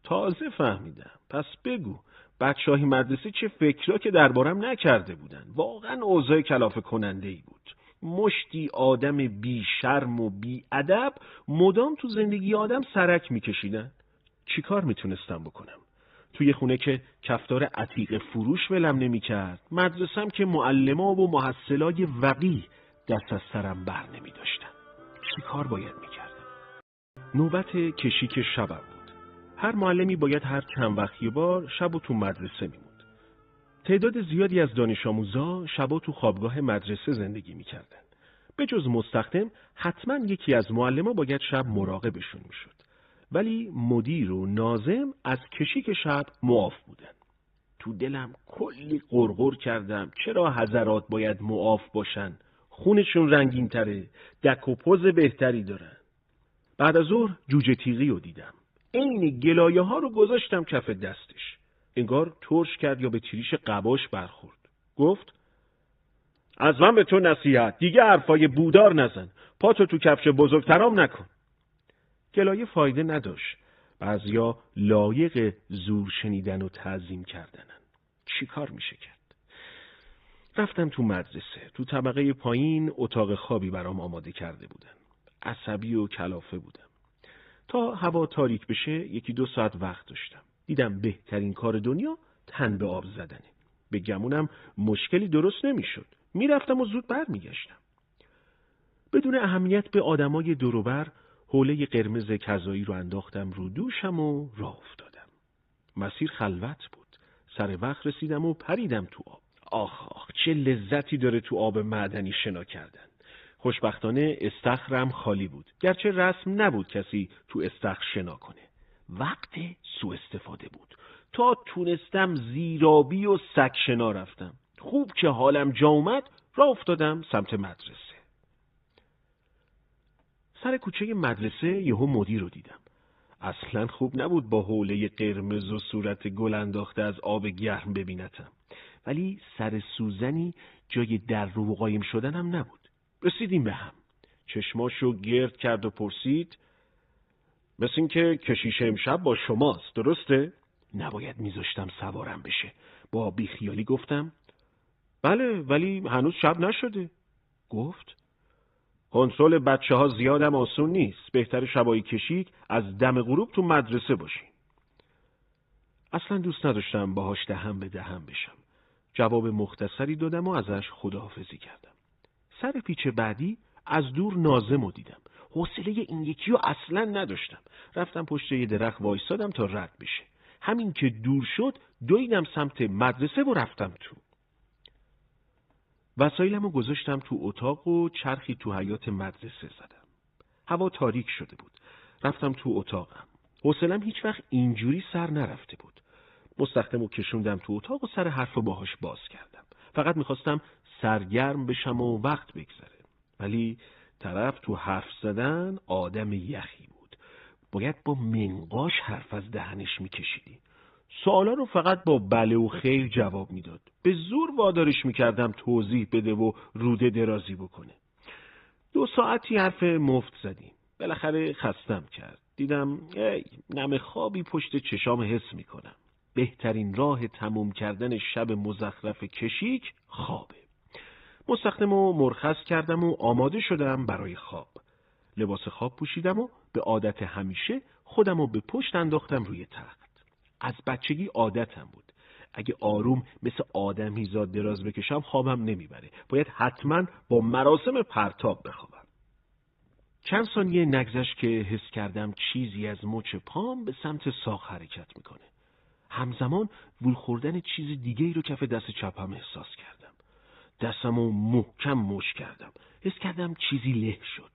تازه فهمیدم. پس بگو بچه‌های مدرسه چه فکرا که دربارم نکرده بودن. واقعا اوضاع کلافه کننده‌ای بود. مشتی آدم بی شرم و بی ادب مدام تو زندگی آدم سرک میکشیدن. چیکار میتونستم بکنم؟ توی خونه که کفتار عتیق فروش ولم نمیکرد، مدرسم که معلما و محصلای وقی دست از سرم بر نمیداشتن. چیکار باید میکردم؟ نوبت کشیک شبم بود. هر معلمی باید هر چند وقت یه بار شب و تو مدرسه میموند. تعداد زیادی از دانش آموزا شبا تو خوابگاه مدرسه زندگی میکردن. به جز مستخدم حتما یکی از معلما باید شب مراقبشون میشد. ولی مدیر و ناظم از کشیک شب معاف بودن. تو دلم کلی غرغر کردم چرا حضرات باید معاف باشن؟ خونشون رنگین تره، دک و پوز بهتری دارن. بعد از ظهر جوجه تیغی رو دیدم. عین گلایه ها رو گذاشتم کف دستش. انگار ترش کرد یا به تیریش قباش برخورد. گفت: از من به تو نصیحت، دیگه حرفای بودار نزن. پاتو تو کفش بزرگترام نکن. گلایه فایده نداشت. بعضیا لایق زور شنیدن و تعظیم کردنن. چی کار میشه کرد؟ رفتم تو مدرسه. تو طبقه پایین اتاق خوابی برام آماده کرده بودن. عصبی و کلافه بودم. تا هوا تاریک بشه 1-2 ساعت وقت داشتم. دیدم بهترین کار دنیا تن به آب زدنه. به گمونم مشکلی درست نمیشد. میرفتم و زود برمیگشتم. بدون اهمیت به آدمای دور و بر حوله قرمز کذایی رو انداختم رو دوشم و راه افتادم. مسیر خلوت بود. سر وقت رسیدم و پریدم تو آب. آخ چه لذتی داره تو آب معدنی شنا کردن. خوشبختانه استخرم خالی بود. گرچه رسم نبود کسی تو استخر شنا کنه. وقت سوء استفاده بود. تا تونستم زیرابی و سگ شنا رفتم. خوب که حالم جا اومد راه افتادم سمت مدرسه. سر کوچه مدرسه یهو مدیر رو دیدم. اصلا خوب نبود با حوله قرمز و صورت گل انداخته از آب گرم ببینتم. ولی سر سوزنی جای در رو و قایم شدنم نبود. رسیدیم به هم. چشماشو گرد کرد و پرسید: مثل این که کشیش امشب با شماست، درسته؟ نباید میذاشتم سوارم بشه. با بیخیالی گفتم: بله، ولی هنوز شب نشده. گفت: کنترل بچه ها زیادم آسون نیست. بهتر شبای کشیک از دم غروب تو مدرسه باشین. اصلا دوست نداشتم باهاش دهن به دهن بشم. جواب مختصری دادم و ازش خداحافظی کردم. سر پیچ بعدی از دور ناظم رو دیدم. حوصله این یکی رو اصلا نداشتم. رفتم پشت یه درخت وایسادم تا رد بشه. همین که دور شد دویدم سمت مدرسه و رفتم تو. وسایلمو گذاشتم تو اتاق و چرخی تو حیاط مدرسه زدم. هوا تاریک شده بود. رفتم تو اتاقم. حوصلم هیچ وقت اینجوری سر نرفته بود. مستخدمو کشوندم تو اتاق و سر حرفو باهاش باز کردم. فقط میخواستم سرگرم بشم و وقت بگذره. ولی طرف تو حرف زدن آدم یخی بود. باید با منقاش حرف از دهنش میکشیدی. سوالا رو فقط با بله و خیر جواب میداد. به زور وادارش میکردم توضیح بده و روده درازی بکنه. 2 ساعتی حرف مفت زدیم. بالاخره خستم کرد. دیدم نم خوابی پشت چشام حس میکنم. بهترین راه تموم کردن شب مزخرف کشیک خوابه. مستخدمو مرخص کردم و آماده شدم برای خواب. لباس خواب پوشیدم و به عادت همیشه خودمو به پشت انداختم روی تخت. از بچگی عادتم بود. اگه آروم مثل آدمیزاد دراز بکشم خوابم نمیبره. باید حتما با مراسم پرتاب بخوابم. چند ثانیه نگذشت که حس کردم چیزی از مچ پام به سمت ساق حرکت میکنه. همزمان وول خوردن چیز دیگه‌ای رو کف دست چپم احساس کردم. دستمو محکم مش کردم. حس کردم چیزی له شد.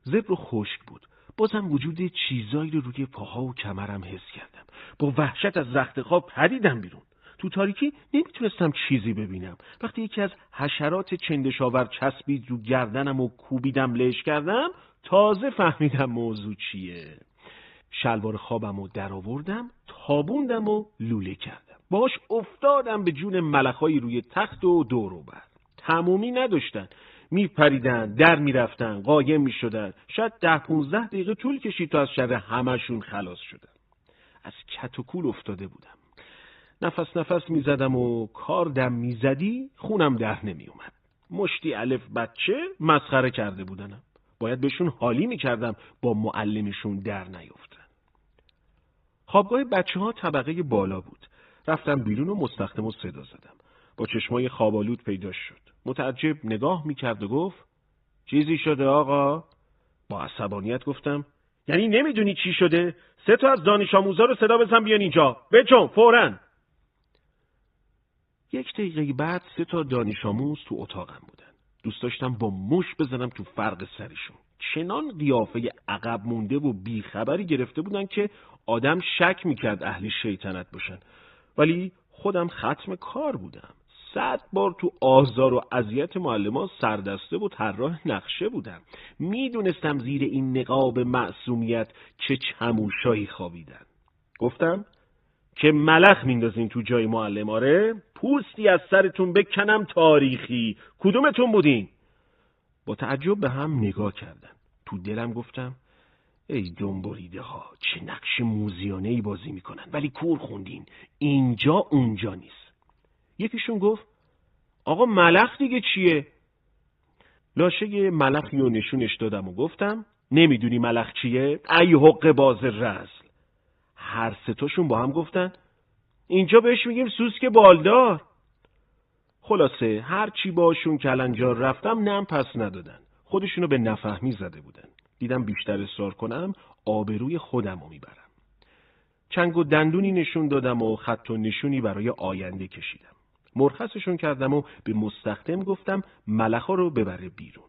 زبر خشک بود. بازم وجود چیزایی رو روی پاها و کمرم حس کردم. با وحشت از رخت خواب پریدم بیرون. تو تاریکی نمیتونستم چیزی ببینم. وقتی یکی از حشرات چندشاور چسبید رو گردنم و کوبیدم لهش کردم، تازه فهمیدم موضوع چیه. شلوار خوابم رو در آوردم، تابوندم و لوله کردم. باهاش افتادم به جون ملخایی روی تخت و دور و بر. تمومی نداشتن. میپریدن، در میرفتن، قایم میشدن. شاید 10-15 دقیقه طول کشید تا از شر همشون خلاص شدم. از کت و کول افتاده بودم. نفس میزدم و کار دم میزدی خونم در نمیومد. مشتی الف بچه مسخره کرده بودنم. باید بهشون حالی میکردم با معلمشون در نیفتن. خوابگاه بچه‌ها طبقه بالا بود. رفتم بیرون و مستخدمو صدا زدم. با چشمای خوابالود پیداش شد. متعجب نگاه میکرد و گفت: چیزی شده آقا؟ با عصبانیت گفتم: یعنی نمیدونی چی شده؟ 3 تا از دانش آموزا رو صدا بزن بیان اینجا. بجن فوراً. 1 دقیقه بعد 3 تا دانش آموز تو اتاقم بودن. دوست داشتم با مش بزنم تو فرق سرشون. چنان قیافه عقب مونده و بیخبری گرفته بودن که آدم شک میکرد اهل شیطنت باشن. ولی خودم ختم کار بودم. 100 بار تو آزار و اذیت معلمان سردسته و طراح نقشه بودم. میدونستم زیر این نقاب معصومیت چه چموشایی خوابیدن. گفتم که ملخ میندازین تو جای معلم. آره پوستی از سرتون بکنم تاریخی. کدومتون بودین؟ با تعجب به هم نگاه کردن. تو دلم گفتم ای دنبریده ها، چه نقش موزیانه‌ای بازی میکنن ولی کور خوندین. اینجا اونجا نیست. یکیشون گفت آقا ملخ دیگه چیه؟ لاشه ملخی رو نشونش دادم و گفتم نمیدونی ملخ چیه؟ ای حق باز رزل. هر 3 تاشون با هم گفتن اینجا بهش میگیم سوسک بالدار. خلاصه هر چی باشون کلنجار رفتم نم پس ندادن. خودشونو به نفهمی زده بودن. دیدم بیشتر اصرار کنم آبروی خودمو میبرم. چنگ و دندونی نشون دادم و خط و نشونی برای آینده کشیدم. مرخصشون کردم و به مستخدم گفتم ملخا رو ببره بیرون.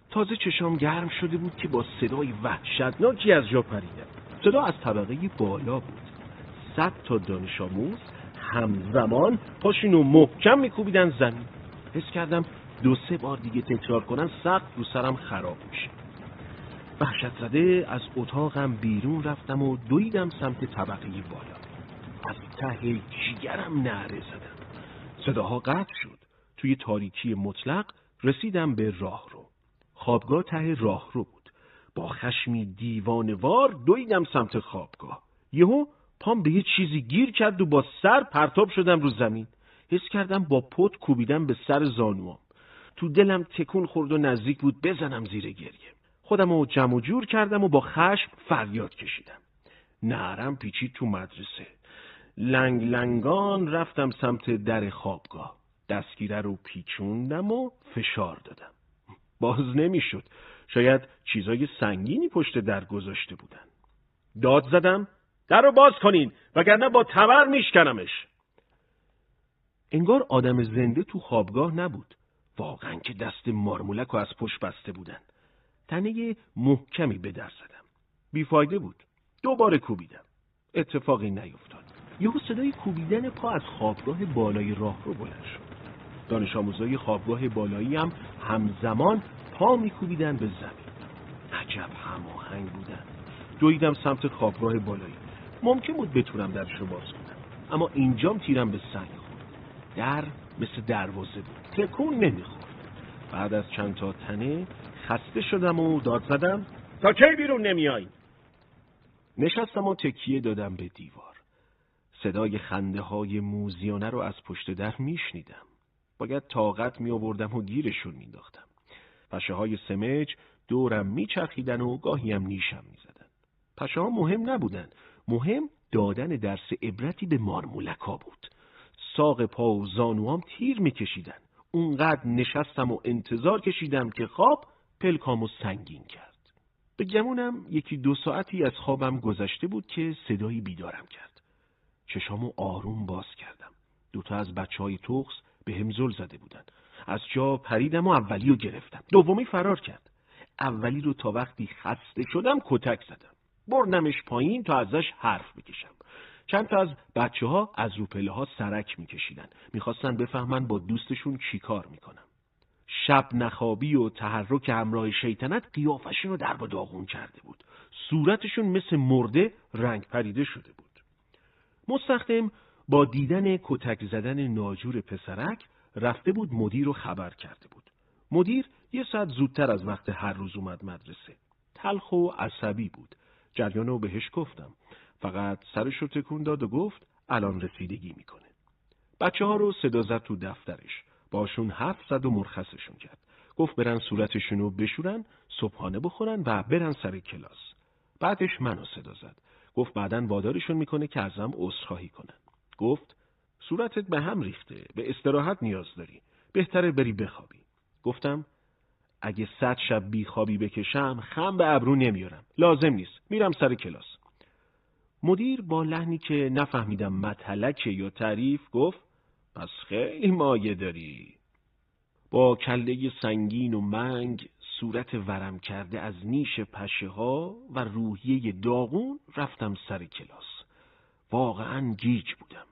تازه چشام گرم شده بود که با صدای وحشتناکی از جا پریدم. صدا از طبقه بالا بود. 100 تا دانش آموز همزمان پاشونو محکم میکوبیدن زمین. حس کردم 2-3 بار دیگه تکرار کنن سقف رو سرم خراب میشه. وحشت زده از اتاقم بیرون رفتم و دویدم سمت طبقه بالا. از ته جیگرم نعره زدم. صداها قطع شد. توی تاریکی مطلق رسیدم به راهرو. خوابگاه ته راهرو بود. با خشمی دیوانه‌وار دویدم سمت خوابگاه. یهو پام به یه چیزی گیر کرد و با سر پرتاب شدم رو زمین. حس کردم با پت کوبیدم به سر زانوام. تو دلم تکون خورد و نزدیک بود بزنم زیر گریه. خودم رو جمع و جور کردم و با خشم فریاد کشیدم. نعرم پیچید تو مدرسه. لنگ لنگان رفتم سمت در خوابگاه. دستگیره رو پیچوندم و فشار دادم. باز نمیشد. شاید چیزای سنگینی پشت در گذاشته بودن. داد زدم در رو باز کنین وگرنه با تبر میشکنمش. انگار آدم زنده تو خوابگاه نبود. واقعا که دست مارمولک رو از پشت بسته بودن. تنه محکمی به در زدم. بیفایده بود. 2 بار کوبیدم. اتفاقی نیفتاد. یهو صدای کوبیدن پا از خوابگاه بالای راه رو بلند شد. دانش آموزای خوابگاه بالایی هم همزمان پا میکوبیدن به زمین. عجب هماهنگ بودن. دویدم سمت خوابگاه بالایی. ممکن بود بتونم درش رو باز کنم. اما اینجام تیرم به سنگ خورد. در مثل دروازه بود. تکون نمیخورد. بعد از چند تا تنه خسته شدم و داد زدم تا کی بیرون نمیای؟ نشستم و تکیه دادم به دیوار. صدای خنده های موزیانه رو از پشت در میشنیدم. باید طاقت می آوردم و گیرشون مینداختم. پشه های سمج دورم میچرخیدن و گاهی هم نیشم میزدن. پشه ها مهم نبودن. مهم دادن درس عبرتی به مارمولکا بود. ساق پا و زانوام تیر میکشیدن. اونقدر نشستم و انتظار کشیدم که خواب پلکامو سنگین کرد. به گمونم 1-2 ساعتی از خوابم گذشته بود که صدایی بیدارم کرد. چشامو آروم باز کردم. 2 تا از بچهای تخس به هم زل زده بودن. از جا پریدم و اولی رو گرفتم. دومی فرار کرد. اولی رو تا وقتی خسته شدم کتک زدم. بردمش پایین تا ازش حرف بکشم. چند تا از بچه‌ها از رو پله‌ها سرک می‌کشیدن. می‌خواستن بفهمن با دوستشون چی کار می‌کنم. شب نخوابی و تحرک همراه شیطنت قیافشون رو در و داغون کرده بود. صورتشون مثل مرده رنگ پریده شده بود. مستخدم با دیدن کتک زدن ناجور پسرک رفته بود مدیر رو خبر کرده بود. مدیر 1 ساعت زودتر از وقت هر روز اومد مدرسه. تلخ و عصبی بود. جریان رو بهش گفتم. فقط سرش رو تکون داد و گفت الان رسیدگی میکنه. بچه‌ها رو صدا زد تو دفترش. باشون حرف زد و مرخصشون کرد. گفت برن صورتشون رو بشورن، صبحانه بخورن و برن سر کلاس. بعدش منو صدا زد. گفت بعدن وادارشون میکنه که ازم عذرخواهی کنن. گفت صورتت به هم ریخته، به استراحت نیاز داری. بهتره بری بخوابی. گفتم اگه 100 شب بیخوابی بکشم خم به ابرو نمیارم. لازم نیست. میرم سر کلاس. مدیر با لحنی که نفهمیدم متلکه یا تعریف گفت پس خیلی مایه داری. با کله سنگین و منگ، صورت ورم کرده از نیش پشه ها و روحیه داغون رفتم سر کلاس. واقعا گیج بودم.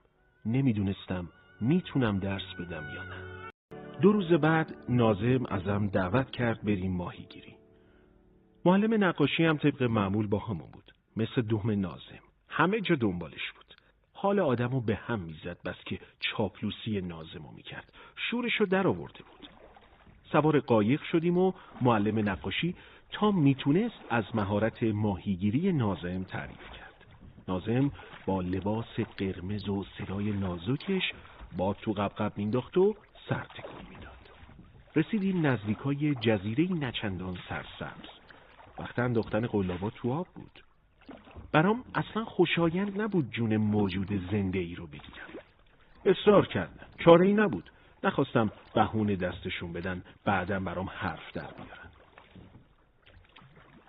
نمیدونستم میتونم درس بدم یا نه. 2 روز بعد ناظم ازم دعوت کرد بریم ماهیگیری. معلم نقاشی هم طبق معمول با همون بود. مثل دوم ناظم. همه جا دنبالش بود. حال آدمو به هم میزد بس که چاپلوسی ناظمو میکرد. شورشو در آورده بود. سوار قایق شدیم و معلم نقاشی تا میتونست از مهارت ماهیگیری ناظم تعریف کرد. ناظم با لباس قرمز و صدای نازکش باد تو قبقب مینداخت و سر تکون میداد. رسیدیم نزدیکای جزیره نچندان سرسبز. وقتی انداختن قلابا تو آب بود. برام اصلا خوشایند نبود جون موجود زنده ای رو بگیرم. اصرار کردم. چاره ای نبود. نخواستم بهونه دستشون بدن بعدم برام حرف در بیارن.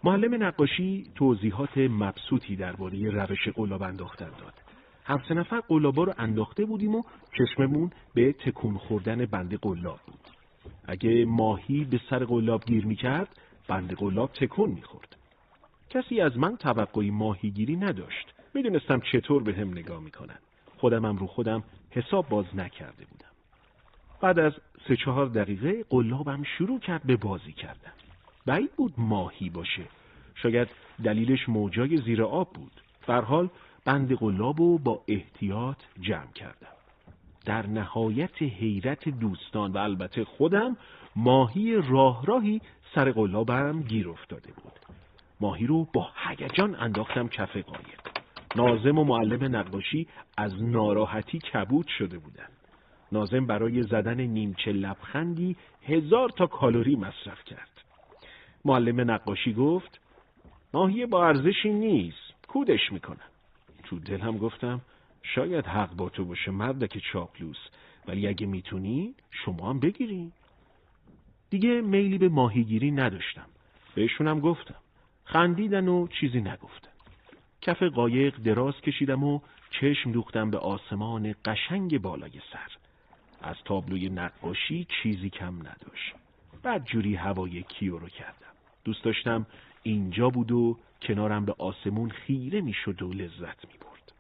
معلم نقاشی توضیحات مبسوطی درباره روش قلاب انداختن داد. هر 3 نفر قلابا رو انداخته بودیم و چشممون به تکون خوردن بند قلاب بود. اگه ماهی به سر قلاب گیر میکرد، بند قلاب تکون میخورد. کسی از من توقعی ماهیگیری نداشت. میدونستم چطور به هم نگاه میکنن. خودمم رو خودم حساب باز نکرده بودم. بعد از 3-4 دقیقه قلابم شروع کرد به بازی کردن. بعید بود ماهی باشه. شاید دلیلش موجای زیر آب بود. به هر حال بند قلابو با احتیاط جمع کردم. در نهایت حیرت دوستان و البته خودم، ماهی راهی سر قلابم گیر افتاده بود. ماهی رو با هیجان انداختم کف قایق. ناظم و معلم نقاشی از ناراحتی کبود شده بودند. ناظم برای زدن نیمچه لبخندی 1000 تا کالری مصرف کرد. معلم نقاشی گفت ماهی با ارزشی نیست، کودش میکنم. تو دلم گفتم شاید حق با تو باشه مردک چاپلوس، ولی اگه میتونی شما هم بگیری. دیگه میلی به ماهیگیری نداشتم. بهشونم گفتم. خندیدن و چیزی نگفتن. کف قایق دراز کشیدم و چشم دوختم به آسمان قشنگ بالای سر. از تابلوی نقاشی چیزی کم نداشت. بعد جوری هوای کیو رو کردم. دوست داشتم اینجا بود و کنارم به آسمون خیره میشد و لذت میبرد.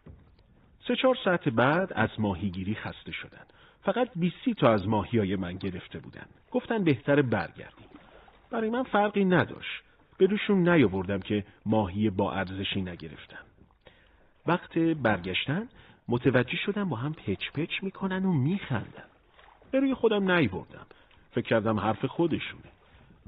3-4 ساعت بعد از ماهیگیری خسته شدن. فقط 20 تا از ماهیای من گرفته بودن. گفتن بهتر برگردیم. برای من فرقی نداشت. به روشون نیاوردم که ماهی با ارزشی نگرفتم. وقت برگشتن متوجه شدم با هم پچ پچ میکنن و میخندن. به روی خودم نیاوردم. فکر کردم حرف خودشونه.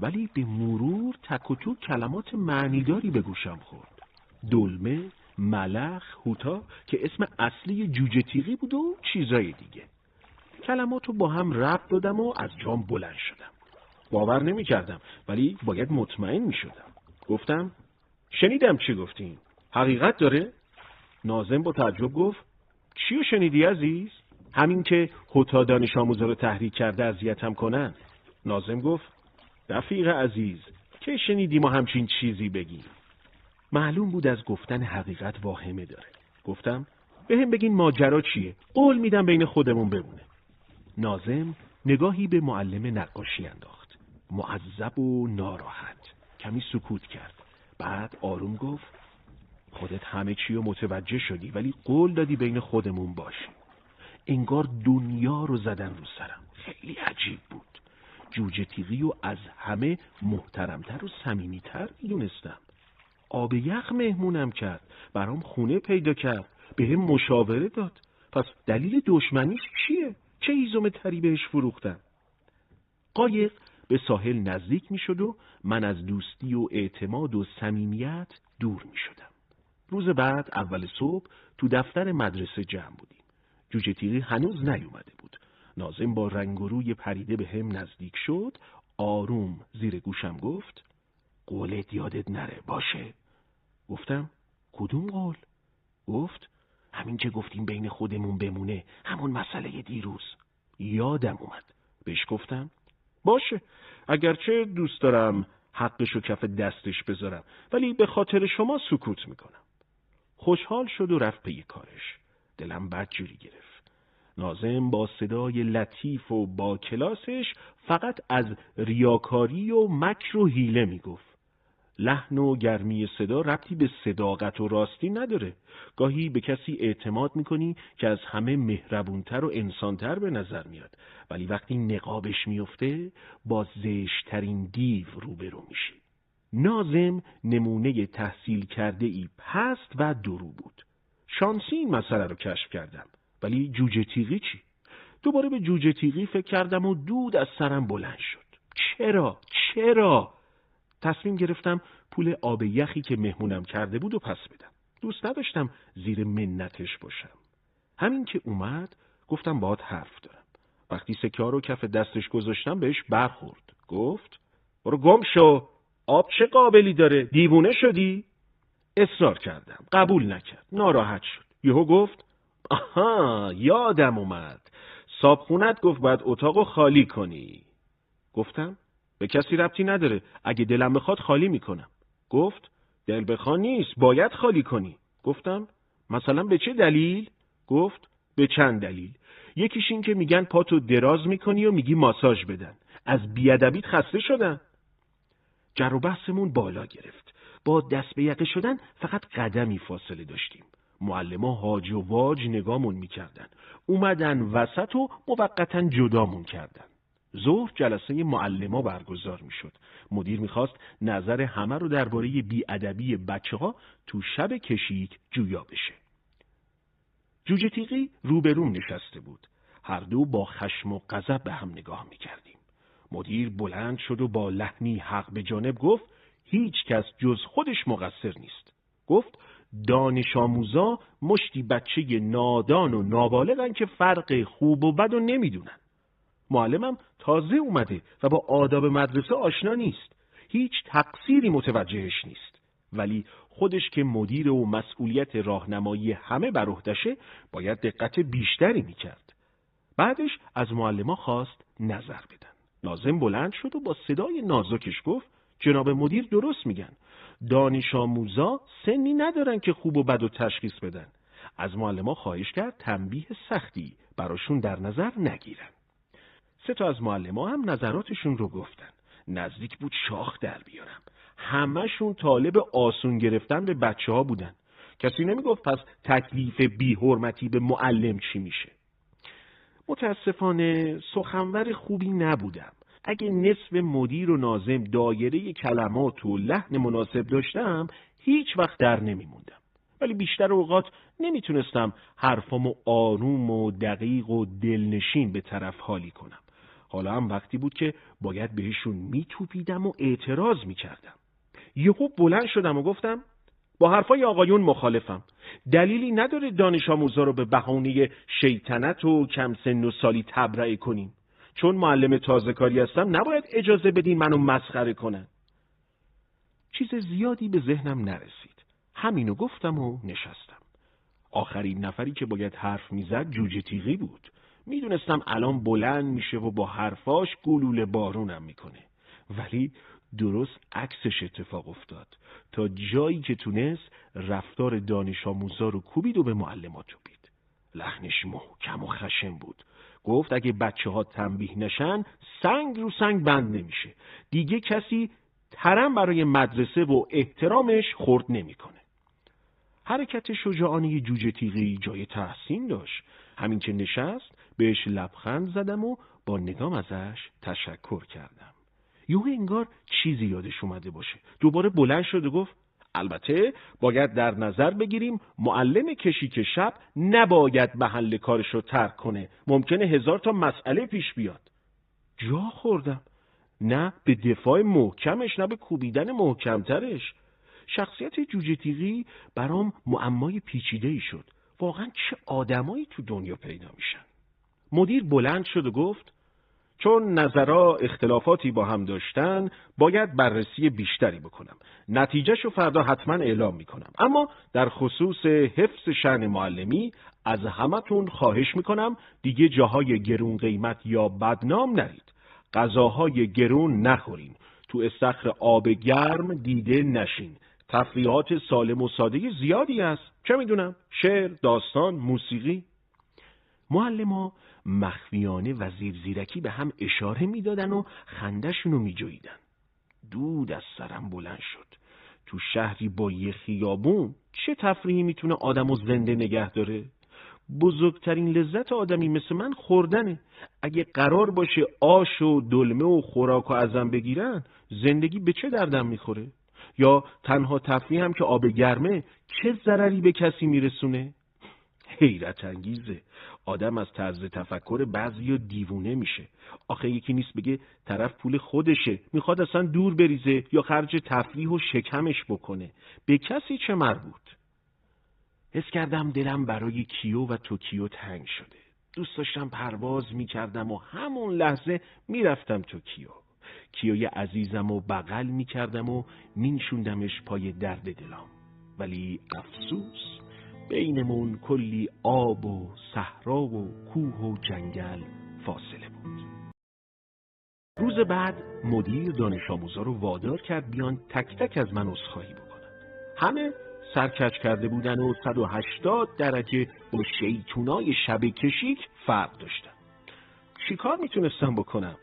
ولی به مرور تک و توک کلمات معنیداری به گوشم خورد. دلمه، ملخ، هوتا که اسم اصلی جوجه تیغی بود و چیزای دیگه. کلماتو با هم ربط دادم و از جام بلند شدم. باور نمی کردم ولی باید مطمئن می شدم. گفتم شنیدم چی گفتین؟ حقیقت داره؟ ناظم با تعجب گفت چیو شنیدی عزیز؟ همین که هوتا دانش آموزا رو تحریک کرده اذیتم کنن. ناظم گفت رفیق عزیز که شنیدی ما همچین چیزی بگیم؟ معلوم بود از گفتن حقیقت واهمه داره. گفتم بهم بگین ماجرا چیه؟ قول میدم بین خودمون بمونه. ناظم نگاهی به معلم نقاشی انداخت. معذب و ناراحت. کمی سکوت کرد. بعد آروم گفت خودت همه چی رو متوجه شدی ولی قول دادی بین خودمون باشی. انگار دنیا رو زدن رو سرم. خیلی عجیب بود. جوجه تیغی و از همه محترمتر و صمیمیتر میدونستم. آب یخ مهمونم کرد. برام خونه پیدا کرد. بهم مشاوره داد. پس دلیل دشمنیش چیه؟ چه هیزم تری بهش فروختم؟ قایق به ساحل نزدیک می شد و من از دوستی و اعتماد و صمیمیت دور می شدم. روز بعد اول صبح تو دفتر مدرسه جمع بودیم. جوجه تیغی هنوز نیومده بود. ناظم با رنگ و روی پریده به هم نزدیک شد. آروم زیر گوشم گفت قولت یادت نره باشه. گفتم کدوم قول؟ گفت همین که گفتیم بین خودمون بمونه، همون مسئله دیروز. یادم اومد. بهش گفتم باشه، اگرچه دوست دارم حقشو کف دستش بذارم، ولی به خاطر شما سکوت میکنم. خوشحال شد و رفت پی کارش. دلم بدجوری گرفت. ناظم با صدای لطیف و با کلاسش فقط از ریاکاری و مکر و حیله میگفت. لحن و گرمی صدا ربطی به صداقت و راستی نداره. گاهی به کسی اعتماد میکنی که از همه مهربونتر و انسانتر به نظر میاد، ولی وقتی نقابش میفته با زشترین دیو روبرو میشی. ناظم نمونه تحصیل کرده ای پست و درو بود. شانسی این مسئله رو کشف کردم، ولی جوجه تیغی چی؟ دوباره به جوجه تیغی فکر کردم و دود از سرم بلند شد. چرا؟ تصمیم گرفتم پول آب یخی که مهمونم کرده بود و پس بدم. دوست نداشتم زیر منتش باشم. همین که اومد گفتم باهات حرف دارم. وقتی سکه رو کف دستش گذاشتم بهش برخورد. گفت برو گم شو، آب چه قابلی داره؟ دیوونه شدی؟ اصرار کردم. قبول نکرد. ناراحت شد. یهو گفت آها، یادم اومد. صابخونت گفت باید اتاقو خالی کنی. گفتم به کسی ربطی نداره، اگه دلم بخواد خالی میکنم. گفت دل بخواد نیست، باید خالی کنی. گفتم مثلا به چه دلیل؟ گفت به چند دلیل. یکیش این که میگن پاتو دراز میکنی و میگی ماساژ بدن. از بیادبیت خسته شدن. جر و بحثمون بالا گرفت. با دست به یقه شدن فقط قدمی فاصله داشتیم. معلما هاج و واج نگامون میکردن. اومدن وسط و موقتا جدامون کردن. ظهر جلسه معلما برگزار میشد. مدیر میخواست نظر همه رو درباره بیادبی بچه‌ها تو شب کشیک جویا بشه. جوجه تیغی روبروم نشسته بود. هر دو با خشم و غضب به هم نگاه میکردیم. مدیر بلند شد و با لحنی حق به جانب گفت هیچ کس جز خودش مقصر نیست. گفت دانش آموزا مشتی بچه نادان و نابالغن که فرق خوب و بد و نمیدونن. معلمم تازه اومده و با آداب مدرسه آشنا نیست. هیچ تقصیری متوجهش نیست. ولی خودش که مدیر و مسئولیت راهنمایی همه بر عهده‌شه باید دقت بیشتری میکرد. بعدش از معلما خواست نظر بدن. ناظم بلند شد و با صدای نازکش گفت جناب مدیر درست میگن. دانش آموزا سنی ندارن که خوب و بد و تشخیص بدن. از معلما خواهش کرد تنبیه سختی براشون در نظر نگیرن. 3 از معلما هم نظراتشون رو گفتن. نزدیک بود شاخ در بیارم. همه‌شون طالب آسون گرفتن به بچه‌ها بودن. کسی نمیگفت پس تکلیف بی حرمتی به معلم چی میشه. متاسفانه سخنور خوبی نبودم. اگه نصف مدیر و ناظم دایره کلمات و لحن مناسب داشتم هیچ وقت در نمیموندم. ولی بیشتر اوقات نمیتونستم حرفامو آروم و دقیق و دلنشین به طرف حالی کنم. حالا هم وقتی بود که باید بهشون میتوپیدم و اعتراض میکردم. یهو بلند شدم و گفتم با حرفای آقایون مخالفم. دلیلی نداره دانش آموزا رو به بهانه شیطنت و کم سن و سالی تبرئه کنیم. چون معلم تازه کاری هستم نباید اجازه بدین منو مسخره کنن. چیز زیادی به ذهنم نرسید. همینو گفتم و نشستم. آخرین نفری که باید حرف میزد جوجه تیغی بود. میدونستم الان بلند میشه و با حرفاش گلوله بارونم میکنه. ولی درست عکسش اتفاق افتاد. تا جایی که تونست رفتار دانش آموزا رو کوبید و به معلمات توپید. لحنش محکم و خشن بود. گفت اگه بچه‌ها تنبیه نشن سنگ رو سنگ بند نمیشه. دیگه کسی ترم برای مدرسه و احترامش خرد نمیکنه. حرکت شجاعانه جوجه تیغی جای تحسین داشت. همین که نشست بهش لبخند زدم و با نگام ازش تشکر کردم. یهو انگار چیزی یادش اومده باشه. دوباره بلند شد و گفت البته باید در نظر بگیریم معلم کشیک شب نباید محل کارش رو ترک کنه. ممکنه 1000 تا مسئله پیش بیاد. جا خوردم. نه به دفاع محکمش نه به کوبیدن محکمترش. شخصیت جوجه تیغی برام معمای پیچیده‌ای شد. واقعا چه آدمایی تو دنیا پیدا میشن. مدیر بلند شد و گفت چون نظرها اختلافاتی با هم داشتن باید بررسی بیشتری بکنم. نتیجهشو فردا حتما اعلام میکنم. اما در خصوص حفظ شأن معلمی از همتون خواهش میکنم دیگه جاهای گرون قیمت یا بدنام نرید. غذاهای گرون نخورین، تو استخر آب گرم دیده نشین. تفریحات سالم و ساده زیادی است، چه میدونم، شعر، داستان، موسیقی. معلما مخفیانه و زیرزیرکی به هم اشاره میدادن و خنده‌شون رو میجویدن. دود از سرم بلند شد. تو شهری با یه خیابون چه تفریحی میتونه آدمو زنده نگه داره؟ بزرگترین لذت آدمی مثل من خوردنه. اگه قرار باشه آش و دلمه و خوراک و ازم بگیرن، زندگی به چه دردم میخوره؟ یا تنها تفریح هم که آب گرمه، چه ضرری به کسی میرسونه؟ حیرت انگیزه. آدم از طرز تفکر بعضیا دیوونه میشه. آخه یکی نیست بگه طرف پول خودشه، میخواد اصلا دور بریزه یا خرج تفریح و شکمش بکنه. به کسی چه مربوط؟ حس کردم دلم برای کیو و توکیو تنگ شده. دوست داشتم پرواز میکردم و همون لحظه میرفتم توکیو. کیوی عزیزم و بغل میکردم و مینشوندمش پای درد دلم. ولی افسوس، بینمون کلی آب و صحرا و کوه و جنگل فاصله بود. روز بعد مدیر دانش آموزا رو وادار کرد بیان تک تک از من عذرخواهی بکنن. همه سرکج کرده بودن و 180 درجه با شیطونای شب کشیک فرق داشتن. چی کار میتونستم بکنم؟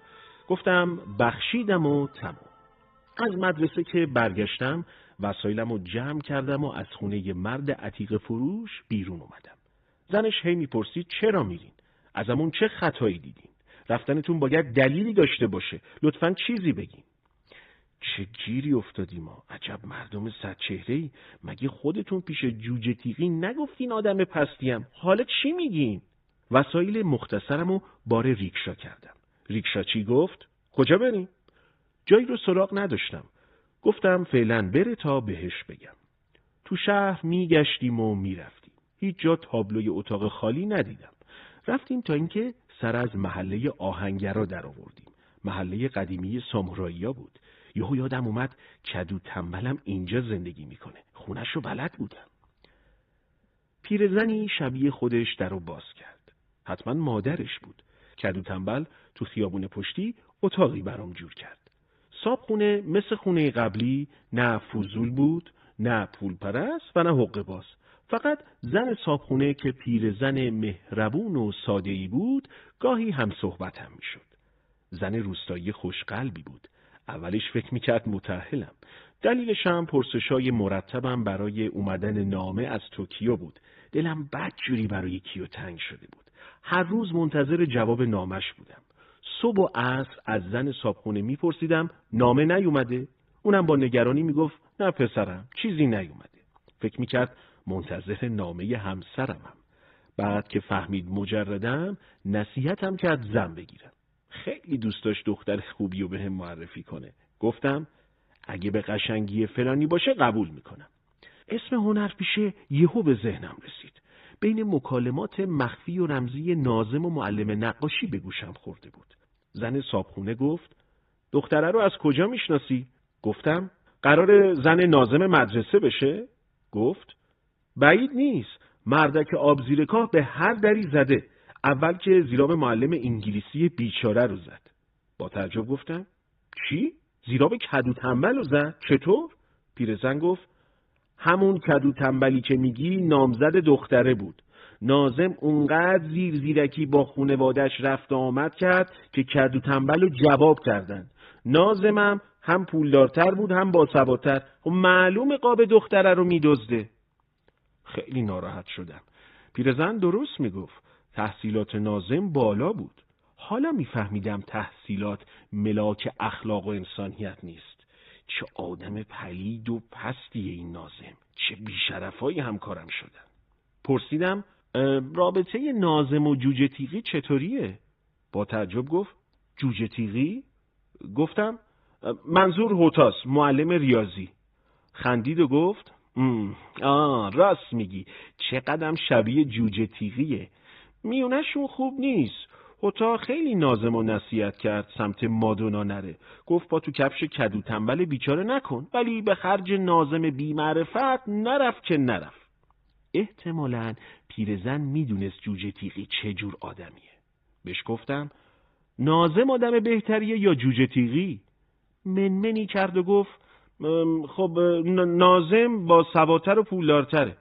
گفتم بخشیدم و تمام. از مدرسه که برگشتم وسایلم رو جمع کردم و از خونه ی مرد عتیق فروش بیرون اومدم. زنش هی میپرسید چرا میرین؟ ازمون چه خطایی دیدین؟ رفتنتون باید دلیلی داشته باشه، لطفاً چیزی بگین. چه گیری افتادیم ما؟ عجب مردم صدچهره‌ای. مگه خودتون پیش جوجه تیغی نگفتین آدم پستیم؟ حالا چی میگین؟ وسایل مختصرمو بار ریکشا کردم. ریکشاچی گفت کجا بریم؟ جایی رو سراغ نداشتم. گفتم فعلا بره تا بهش بگم. تو شهر میگشتیم و میرفتیم. هیچ جا تابلوی اتاق خالی ندیدم. رفتیم تا اینکه سر از محله آهنگرا در آوردیم. محله قدیمی سامورایی‌ها بود. یهو یادم اومد کدو تنبلم اینجا زندگی میکنه. خونش رو بلد بودم. پیرزنی شبیه خودش درو باز کرد. حتما مادرش بود. کدو تنبل تو خیابون پشتی اتاقی برام جور کرد. صابخونه مثل خونه قبلی نه فضول بود، نه پول پرست و نه حقه باز. فقط زن صابخونه که پیرزن مهربون و ساده‌ای بود، گاهی هم صحبتم میشد. زن روستایی خوشقلبی بود. اولش فکر میکرد متأهلم. دلیلش هم پرسشای مرتبم برای اومدن نامه از توکیو بود. دلم بدجوری برای کیو تنگ شده بود. هر روز منتظر جواب نامش بودم. صبح و عصر از زن صابخونه میپرسیدم نامه نیومده؟ اونم با نگرانی میگفت نه پسرم، چیزی نیومده. فکر میکرد منتظر نامه همسرمم. بعد که فهمید مجردم، نصیحتم کرد زن بگیرم. خیلی دوست داشت دختر خوبی رو بهم معرفی کنه. گفتم اگه به قشنگی فلانی باشه قبول میکنم. اسم هنرپیشه یهو به ذهنم رسید. بین مکالمات مخفی و رمزی ناظم و معلم نقاشی به گوشم خورده بود. زن صابخونه گفت دختره رو از کجا میشناسی؟ گفتم قرار زن ناظم مدرسه بشه؟ گفت بعید نیست. مردک آب زیر کاه به هر دری زده. اول که زیراب معلم انگلیسی بیچاره رو زد. با تعجب گفتم چی؟ زیراب کدو تنبل رو زد؟ چطور؟ پیرزن گفت همون کدو تنبلی که میگی نامزد دختره بود. ناظم اونقدر زیرکی با خونوادش رفت آمد کرد که کدو تنبل رو جواب کردن. ناظمم هم پولدارتر بود هم باسوادتر. و معلوم قاب دختره رو میدزده. خیلی ناراحت شدم. پیرزن درست میگفت. تحصیلات ناظم بالا بود. حالا میفهمیدم تحصیلات ملاک اخلاق و انسانیت نیست. چه آدم پلید و پستیه این ناظم. چه بیشرفایی همکارم شدن. پرسیدم رابطه ناظم و جوجه تیغی چطوریه؟ با تعجب گفت جوجه تیغی؟ گفتم منظور هوتاس، معلم ریاضی. خندید و گفت راست میگی، چقدر شبیه جوجه تیغیه. میونشون خوب نیست. هوتا خیلی نازم و نصیحت کرد سمت مادونا نره. گفت پا تو کفش کدو تنبل بیچاره نکن. ولی به خرج نازم بی معرفت نرفت که نرفت. احتمالاً پیرزن میدونست جوجه تیغی چه جور آدمیه. بهش گفتم ناظم آدم بهتریه یا جوجه تیغی؟ منمنی کرد و گفت خب ناظم با سواتر و پولدارتره.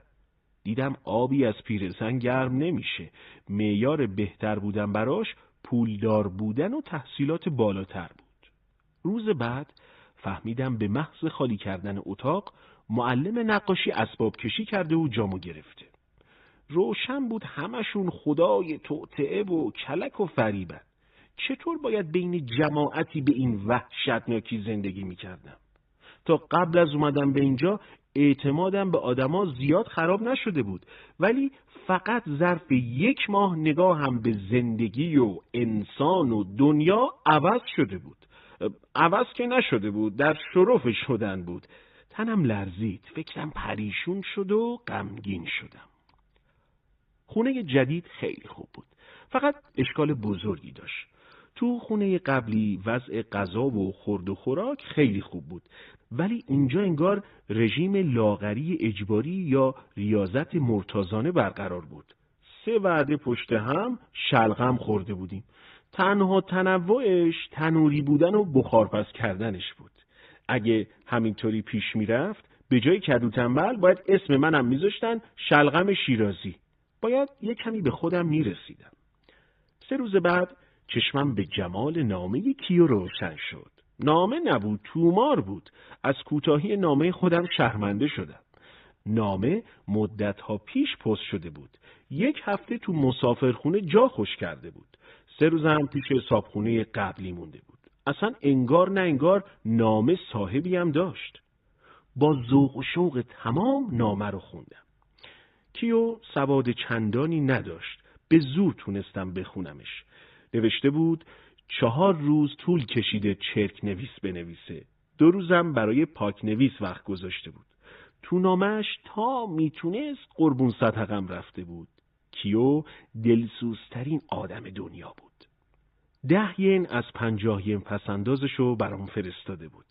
دیدم آبی از پیرزن گرم نمیشه. معیار بهتر بودن براش پولدار بودن و تحصیلات بالاتر بود. روز بعد فهمیدم به محض خالی کردن اتاق معلم نقاشی اسباب کشی کرده و جامو گرفته. روشن بود همشون خدای توطئه و کلک و فریبن. چطور باید بین جماعتی به این وحشتناکی زندگی میکردم؟ تا قبل از اومدن به اینجا اعتمادم به آدما زیاد خراب نشده بود، ولی فقط ظرف 1 ماه نگاهم به زندگی و انسان و دنیا عوض شده بود. عوض که نشده بود، در شرف شدن بود. تنم لرزید، فکرم پریشون شد و غمگین شدم. خونه جدید خیلی خوب بود، فقط اشکال بزرگی داشت. تو خونه قبلی وضع غذا و خورد و خوراک خیلی خوب بود، ولی اینجا انگار رژیم لاغری اجباری یا ریاضت مرتازانه برقرار بود. 3 وعده پشت هم شلغم خورده بودیم. تنها تنوعش تنوری بودن و بخارپز کردنش بود. اگه همینطوری پیش میرفت به جای کدو تنبل باید اسم منم میذاشتن شلغم شیرازی. باید یه کمی به خودم میرسیدم. 3 روز بعد چشمم به جمال نامه کیو روشن شد. نامه نبود، تومار بود. از کوتاهی نامه خودم شرمنده شدم. نامه مدتها پیش پست شده بود. 1 هفته تو مسافرخونه جا خوش کرده بود. 3 روز هم پیش حسابخونه قبلی مونده بود. اصلا انگار نه انگار نامه صاحبی هم داشت. با ذوق و شوق تمام نامه رو خوندم. کیو سواد چندانی نداشت. به زور تونستم بخونمش. نوشته بود 4 روز طول کشیده چرک نویس بنویسه. 2 روزم برای پاک نویس وقت گذاشته بود. تو نامش تا میتونست قربون صدقم رفته بود. کیو دلسوزترین آدم دنیا بود. 10 ین از 50 ین پسندازشو برام فرستاده بود.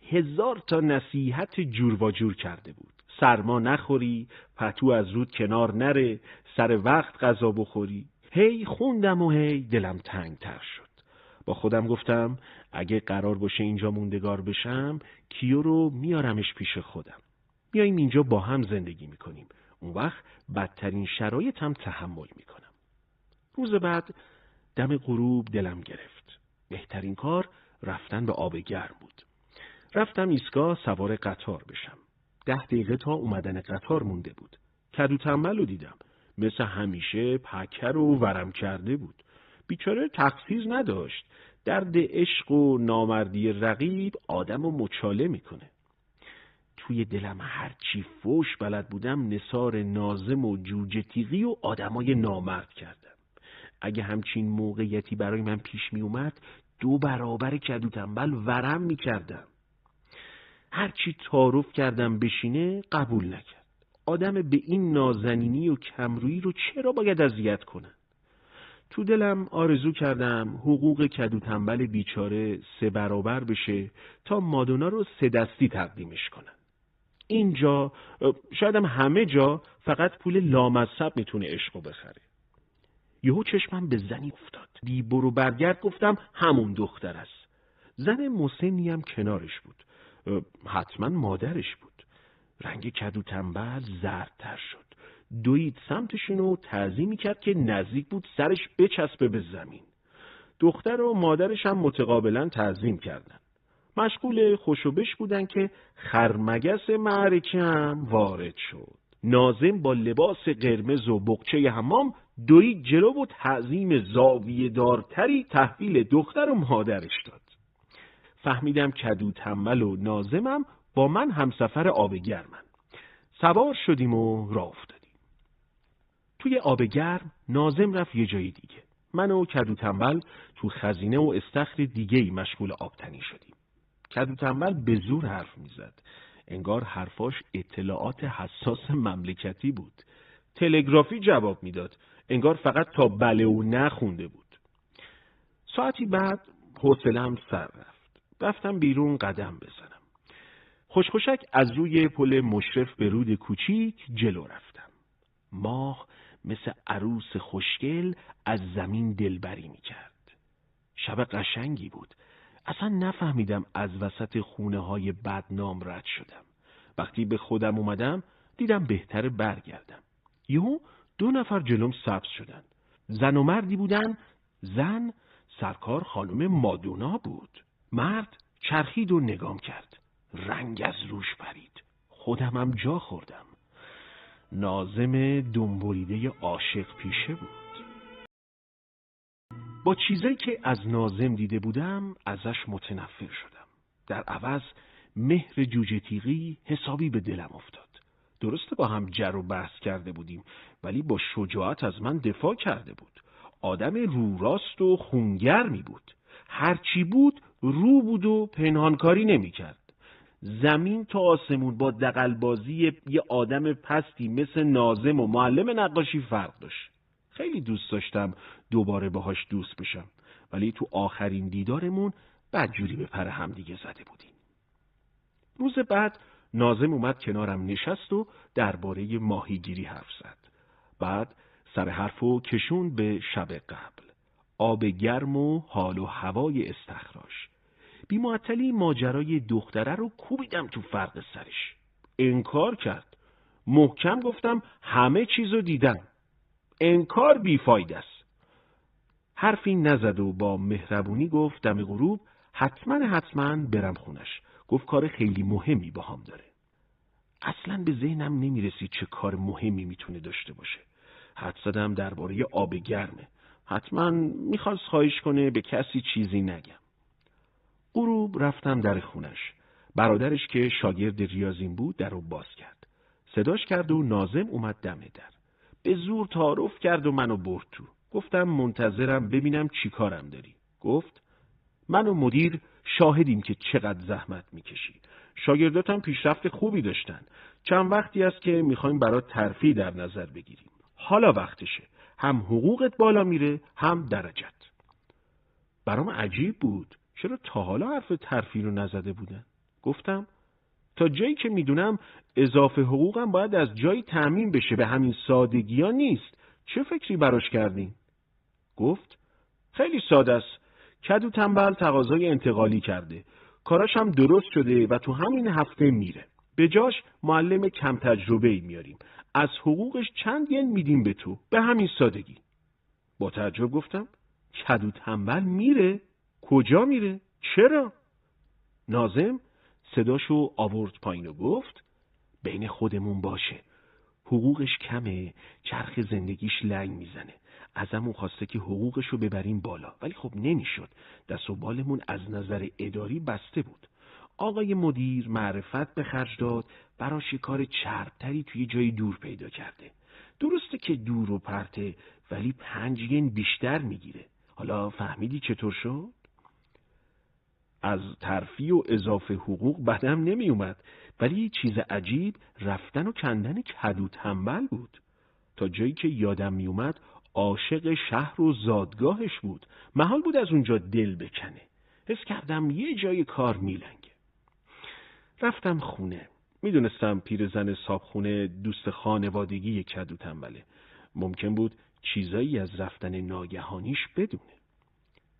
1000 تا نصیحت جور و جور کرده بود. سرما نخوری، پتو از رود کنار نره، سر وقت غذا بخوری. هی خوندم و هی دلم تنگ تر شد. با خودم گفتم اگه قرار باشه اینجا موندگار بشم، کیو رو میارمش پیش خودم. میاییم اینجا با هم زندگی میکنیم. اون وقت بدترین شرایط هم تحمل میکنم. روز بعد دم غروب دلم گرفت. بهترین کار رفتن به آب گرم بود. رفتم ایستگاه سوار قطار بشم. 10 دقیقه تا اومدن قطار مونده بود. کدو تنبل رو دیدم. مثل همیشه پکر و ورم کرده بود. بیچاره تقصیر نداشت. درد عشق و نامردی رقیب آدمو مچاله میکنه. توی دلم هرچی فوش بلد بودم نثار ناظم و جوجه تیغی و آدمای نامرد کردم. اگه همچین موقعیتی برای من پیش می اومد 2 برابر کدو تنبل ورم می کردم. هرچی تعارف کردم بشینه قبول نکرد. آدم به این نازنینی و کمرویی رو چرا باید اذیت کنن؟ تو دلم آرزو کردم حقوق کدو تنبل بیچاره 3 برابر بشه تا مادونا رو 3 دستی تقدیمش کنن. اینجا شایدم همه جا فقط پول لامصب میتونه عشقو بخره. یهو چشمم به زنی افتاد. بی برو برگرد گفتم همون دختر است. زن مسنی هم کنارش بود. حتما مادرش بود. رنگ کدو تنبل زردتر شد. دوید سمتشون و تعظیمی کرد که نزدیک بود سرش بچسبه به زمین. دختر و مادرش هم متقابلا تعظیم کردن. مشغول خوشوبش بودن که خرمگس معرکه هم وارد شد. ناظم با لباس قرمز و بقچه حمام دوید جلو و تعظیم زاویه دارتری تحویل دختر و مادرش داد. فهمیدم کدو تنبل و ناظمم با من همسفر آب گرمن. سوار شدیم و راه افتادیم. توی آب گرم ناظم رفت یه جای دیگه. من و کدو تنبل تو خزینه و استخر دیگه‌ای مشغول آبتنی شدیم. کدو تنبل به زور حرف میزد. انگار حرفاش اطلاعات حساس مملکتی بود. تلگرافی جواب میداد. انگار فقط تا بله و نه خونده بود. ساعتی بعد حوصله‌ام سر رفت. رفتم بیرون قدم بزنم. خوشخوشک از روی پل مشرف به رود کوچیک جلو رفتم. ماه مثل عروس خوشگل از زمین دلبری میکرد. شب قشنگی بود. اصلا نفهمیدم از وسط خونه های بدنام رد شدم. وقتی به خودم اومدم دیدم بهتره برگردم. یهو 2 نفر جلوم سبز شدن. زن و مردی بودن. زن سرکار خانم مادونا بود. مرد چرخید و نگام کرد. رنگ از روش پرید. خودمم جا خوردم. ناظم دنبولیده عاشق پیشه بود. با چیزایی که از ناظم دیده بودم ازش متنفر شدم. در عوض مهر جوجه تیغی حسابی به دلم افتاد. درسته با هم جر و بحث کرده بودیم ولی با شجاعت از من دفاع کرده بود. آدم رو راست و خونگرمی بود. هرچی بود رو بود و پنهانکاری نمی کرد. زمین تا آسمون با دغل‌بازی یه آدم پستی مثل ناظم و معلم نقاشی فرق داشت. خیلی دوست داشتم دوباره باهاش دوست بشم ولی تو آخرین دیدارمون بدجوری به پر هم دیگه زده بودیم. روز بعد ناظم اومد کنارم نشست و درباره ماهیگیری حرف زد. بعد سر حرفو کشون به شب قبل. آب گرم و حال و هوای استخراج. بی معطلی ماجرای دختره رو کوبیدم تو فرق سرش. انکار کرد. محکم گفتم همه چیزو دیدم. انکار بیفایده است. حرفی نزد و با مهربونی گفت دم غروب حتما برم خونش. گفت کار خیلی مهمی باهام داره. اصلا به ذهنم نمیرسید چه کار مهمی میتونه داشته باشه. حد زدم درباره آب گرمه. حتما میخواست خواهش کنه به کسی چیزی نگم. غروب رفتم در خونش. برادرش که شاگرد ریاضیم بود درو باز کرد. صداش کرد و ناظم اومد دم در. به زور تعارف کرد و منو برد تو. گفتم منتظرم ببینم چی کارم داری. گفت من و مدیر شاهدیم که چقدر زحمت میکشی. شاگرداتم پیشرفت خوبی داشتن. چند وقتی است که میخوایم برات ترفیع در نظر بگیریم. حالا وقتشه. هم حقوقت بالا میره هم درجت. برام عجیب بود. چرا تا حالا حرف ترفیع رو نزده بودن؟ گفتم تا جایی که میدونم اضافه حقوقم باید از جایی تأمین بشه. به همین سادگی ها نیست. چه فکری براش کردین؟ گفت خیلی ساده است. کدو تنبل تقاضای انتقالی کرده. کاراش هم درست شده و تو همین هفته میره. به جاش معلم کم تجربه‌ای میاریم. از حقوقش چند ین میدیم به تو. به همین سادگی. با تعجب گفتم کدو تنبل میره؟ کجا میره؟ چرا؟ ناظم صداشو آورد پایین و گفت بین خودمون باشه. حقوقش کمه، چرخ زندگیش لنگ میزنه. ازمون خواسته که حقوقشو ببریم بالا ولی خب نمیشد. دست و بالمون از نظر اداری بسته بود. آقای مدیر معرفت به خرج داد، براش کار چربتری توی جای دور پیدا کرده. درسته که دور و پرته ولی 5 ین بیشتر میگیره. حالا فهمیدی چطور شد؟ از ترفیع و اضافه حقوق بدم نمی اومد ولی چیز عجیب رفتن و کندن کدو تنبل بود. تا جایی که یادم می اومد عاشق شهر و زادگاهش بود. محال بود از اونجا دل بکنه. حس کردم یه جای کار میلنگه. رفتم خونه. میدونستم پیرزن صابخونه دوست خانوادگی کدو تنبله. ممکن بود چیزایی از رفتن ناگهانیش بدونه.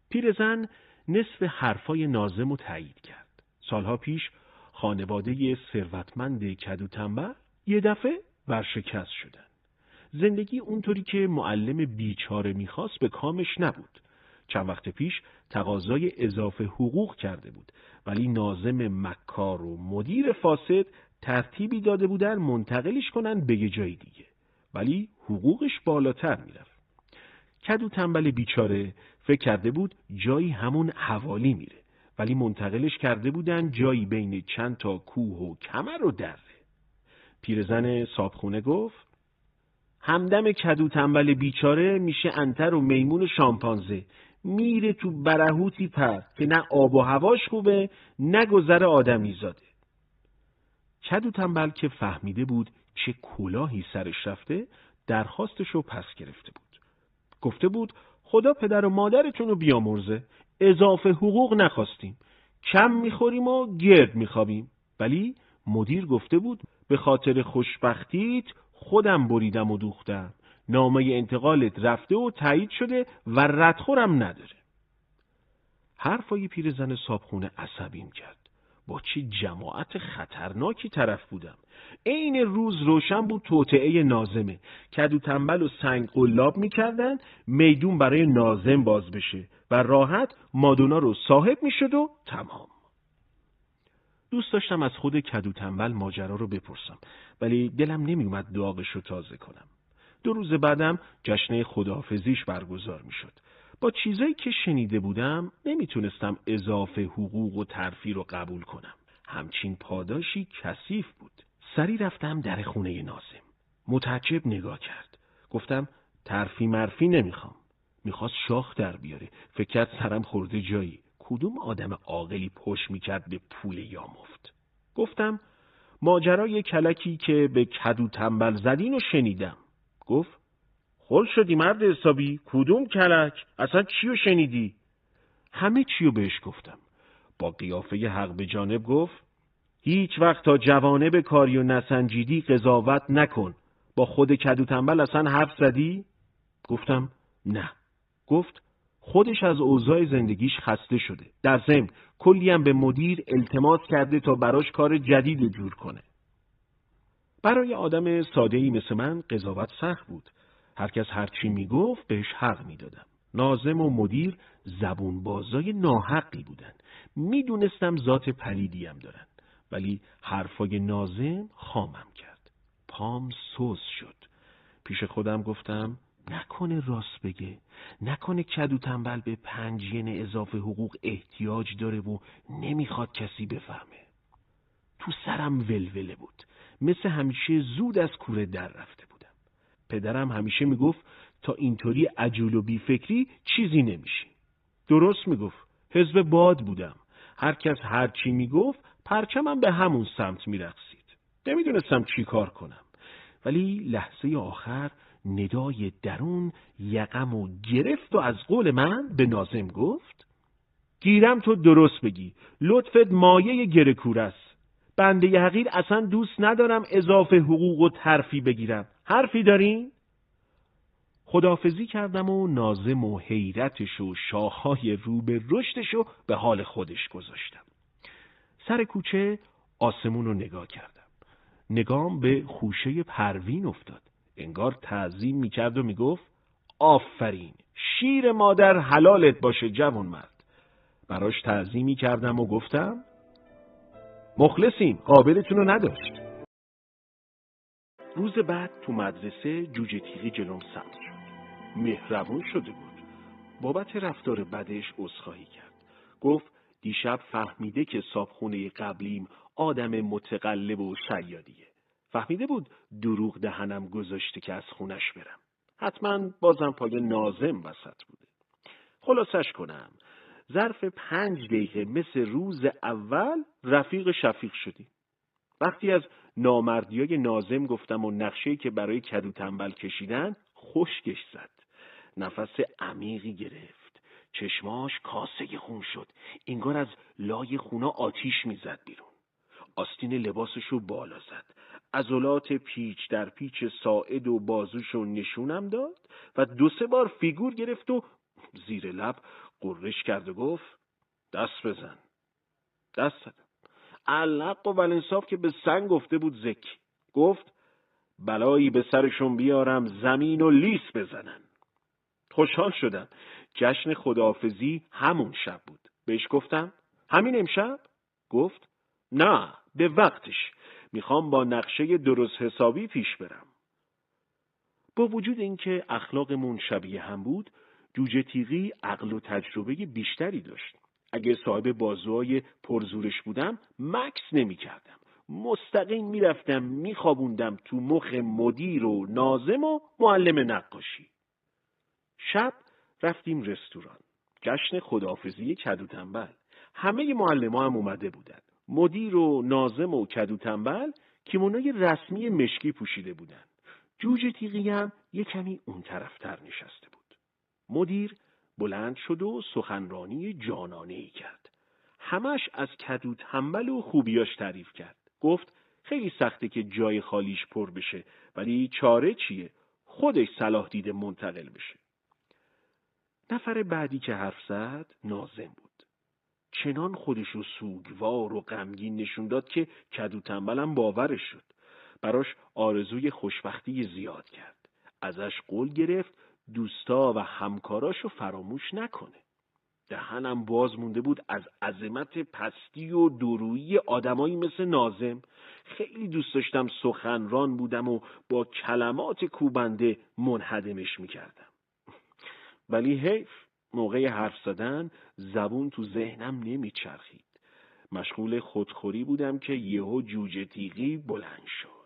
پیرزن نصف حرفای ناظم رو تایید کرد. سالها پیش خانواده ثروتمند کدو تنبل یه دفعه ورشکست شدن. زندگی اونطوری که معلم بیچاره میخواست به کامش نبود. چند وقت پیش تقاضای اضافه حقوق کرده بود ولی ناظم مکار و مدیر فاسد ترتیبی داده بودن منتقلش کنن به یه جای دیگه ولی حقوقش بالاتر میرفت. کدو تنبل بیچاره فکر کرده بود جایی همون حوالی میره ولی منتقلش کرده بودن جایی بین چند تا کوه و کمر و دره. پیرزن صابخونه گفت همدم کدو تنبل بیچاره میشه انتر و میمون و شامپانزه. میره تو برهوتی پر که نه آب و هواش خوبه نه گذر آدمی زاده. کدو تنبل که فهمیده بود چه کلاهی سرش رفته درخواستشو پس گرفته بود. گفته بود خدا پدر و مادرتون رو بیامرزه. اضافه حقوق نخواستیم. کم میخوریم و گرد میخوابیم. ولی مدیر گفته بود به خاطر خوشبختیت خودم بریدم و دوختم. نامه انتقالت رفته و تایید شده و ردخورم نداره. حرفای پیرزن صابخونه عصبیم کرد. با چه جماعت خطرناکی طرف بودم. عین روز روشن بود توطئه ناظمه. کدو تنبل و سنگ قلاب میکردن میدون برای ناظم باز بشه و راحت مادونا رو صاحب میشد و تمام. دوست داشتم از خود کدو تنبل ماجرا رو بپرسم، ولی دلم نمیومد داغش رو تازه کنم. 2 روز بعدم جشن خداحافظیش برگزار میشد. با چیزایی که شنیده بودم نمیتونستم اضافه حقوق و ترفیع رو قبول کنم. همچین پاداشی کثیف بود. سری رفتم در خونه ناظم. متعجب نگاه کرد. گفتم ترفیع مرفی نمیخوام. میخواست شاخ در بیاره. فکر کرد سرم خورده جایی. کدوم آدم عاقلی پشت میکرد به پول یا مفت؟ گفتم ماجرای کلکی که به کدو تنبل زدین و شنیدم. گفت خل شدی مرد حسابی، کدوم کلک؟ اصلا چیو شنیدی؟ همه چیو بهش گفتم. با قیافه حق به جانب گفت هیچ وقت تا جوانب کاری و نسنجیدی قضاوت نکن. با خود کدو تنبل اصلا حرف زدی؟ گفتم نه. گفت خودش از اوضاع زندگیش خسته شده. در ضمن کلی هم به مدیر التماس کرده تا براش کار جدید جور کنه. برای آدم ساده‌ای مثل من قضاوت سخت بود. هر کس هر چی میگفت بهش حق میدادم. ناظم و مدیر زبون بازای ناحقی بودن. میدونستم ذات پلیدیم دارن، ولی حرفای ناظم خامم کرد. پام سوز شد. پیش خودم گفتم نکنه راست بگه، نکنه کدو تنبل به 5 ین اضافه حقوق احتیاج داره و نمیخواد کسی بفهمه. تو سرم ولوله بود. مثل همیشه زود از کوره در رفته بودم. پدرم همیشه میگفت تا اینطوری عجول و بیفکری چیزی نمیشی. درست میگفت. حزب باد بودم. هر کس هر چی میگفت پرچمم به همون سمت میرقصید. نمیدونستم چی کار کنم. ولی لحظه آخر ندای درون یقمو گرفت و از قول من به ناظم گفت گیرم تو درست بگی. لطفت مایه گرکور است. بنده حقیر اصلا دوست ندارم اضافه حقوق و ترفیع بگیرم. حرفی دارین؟ خداحافظی کردم و ناظم و حیرتش و شاخهای رو به رشدش رو به حال خودش گذاشتم. سر کوچه آسمون رو نگاه کردم. نگام به خوشه پروین افتاد. انگار تعظیم میکرد و میگفت آفرین، شیر مادر حلالت باشه جوان مرد. براش تعظیمی کردم و گفتم مخلصیم، قابلتون رو نداشت. روز بعد تو مدرسه جوجه تیغی جلوم سمت شد. مهربون شده بود. بابت رفتار بدش عذرخواهی کرد. گفت دیشب فهمیده که صابخونه قبلیم آدم متقلب و شیادیه. فهمیده بود دروغ دهنم گذاشته که از خونش برم. حتما بازم پای ناظم وسط بوده. خلاصش کنم، ظرف 5 دقیقه مثل روز اول رفیق شفیق شدیم. وقتی از نامردیای ناظم گفتم و نقشه‌ای که برای کدو تنبل کشیدن، خشکش زد. نفس عمیقی گرفت. چشماش کاسه خون شد. انگار از لای خونا آتیش میزد بیرون. آستین لباسشو بالا زد. عضلات پیچ در پیچ ساعد و بازوشو نشونم داد و 2-3 بار فیگور گرفت و زیر لب قررش کرد و گفت دست بزن. دست زدم. الحق و والانصاف که به سنگ گفته بود زکی. گفت بلایی به سرشون بیارم زمین و لیس بزنن. خوشحال شدم. جشن خداحافظی همون شب بود. بهش گفتم همین امشب؟ گفت نه، به وقتش. میخوام با نقشه درست حسابی پیش برم. با وجود اینکه اخلاقمون شبیه هم بود، جوجه تیغی عقل و تجربه بیشتری داشت. اگه صاحب بازوهای پرزورش بودم مکس نمی کردم. مستقیم می رفتم می خوابوندم تو مخ مدیر و ناظم و معلم نقاشی. شب رفتیم رستوران. جشن خداحافظی کدو تنبل. همه معلم‌ها هم اومده بودن. مدیر و ناظم و کدو تنبل کیمونوی رسمی مشکی پوشیده بودن. جوجه تیغی هم یه کمی اون طرفتر نشسته بود. مدیر بلند شد و سخنرانی جانانه‌ای کرد. همش از کدو تنبل و خوبیاش تعریف کرد. گفت خیلی سخته که جای خالیش پر بشه، ولی چاره چیه؟ خودش صلاح دیده منتقل بشه. نفر بعدی که حرف زد ناظم بود. چنان خودشو سوگوار و غمگین نشون داد که کدو تنبلم باورش شد. براش آرزوی خوشبختی زیاد کرد. ازش قول گرفت دوستا و همکاراشو فراموش نکنه. دهنم باز مونده بود از عظمت پستی و دورویی آدمایی مثل ناظم. خیلی دوست داشتم سخنران بودم و با کلمات کوبنده منهدمش میکردم. ولی حیف، موقع حرف زدن زبون تو ذهنم نمیچرخید. مشغول خودخوری بودم که یهو جوجه تیغی بلند شد.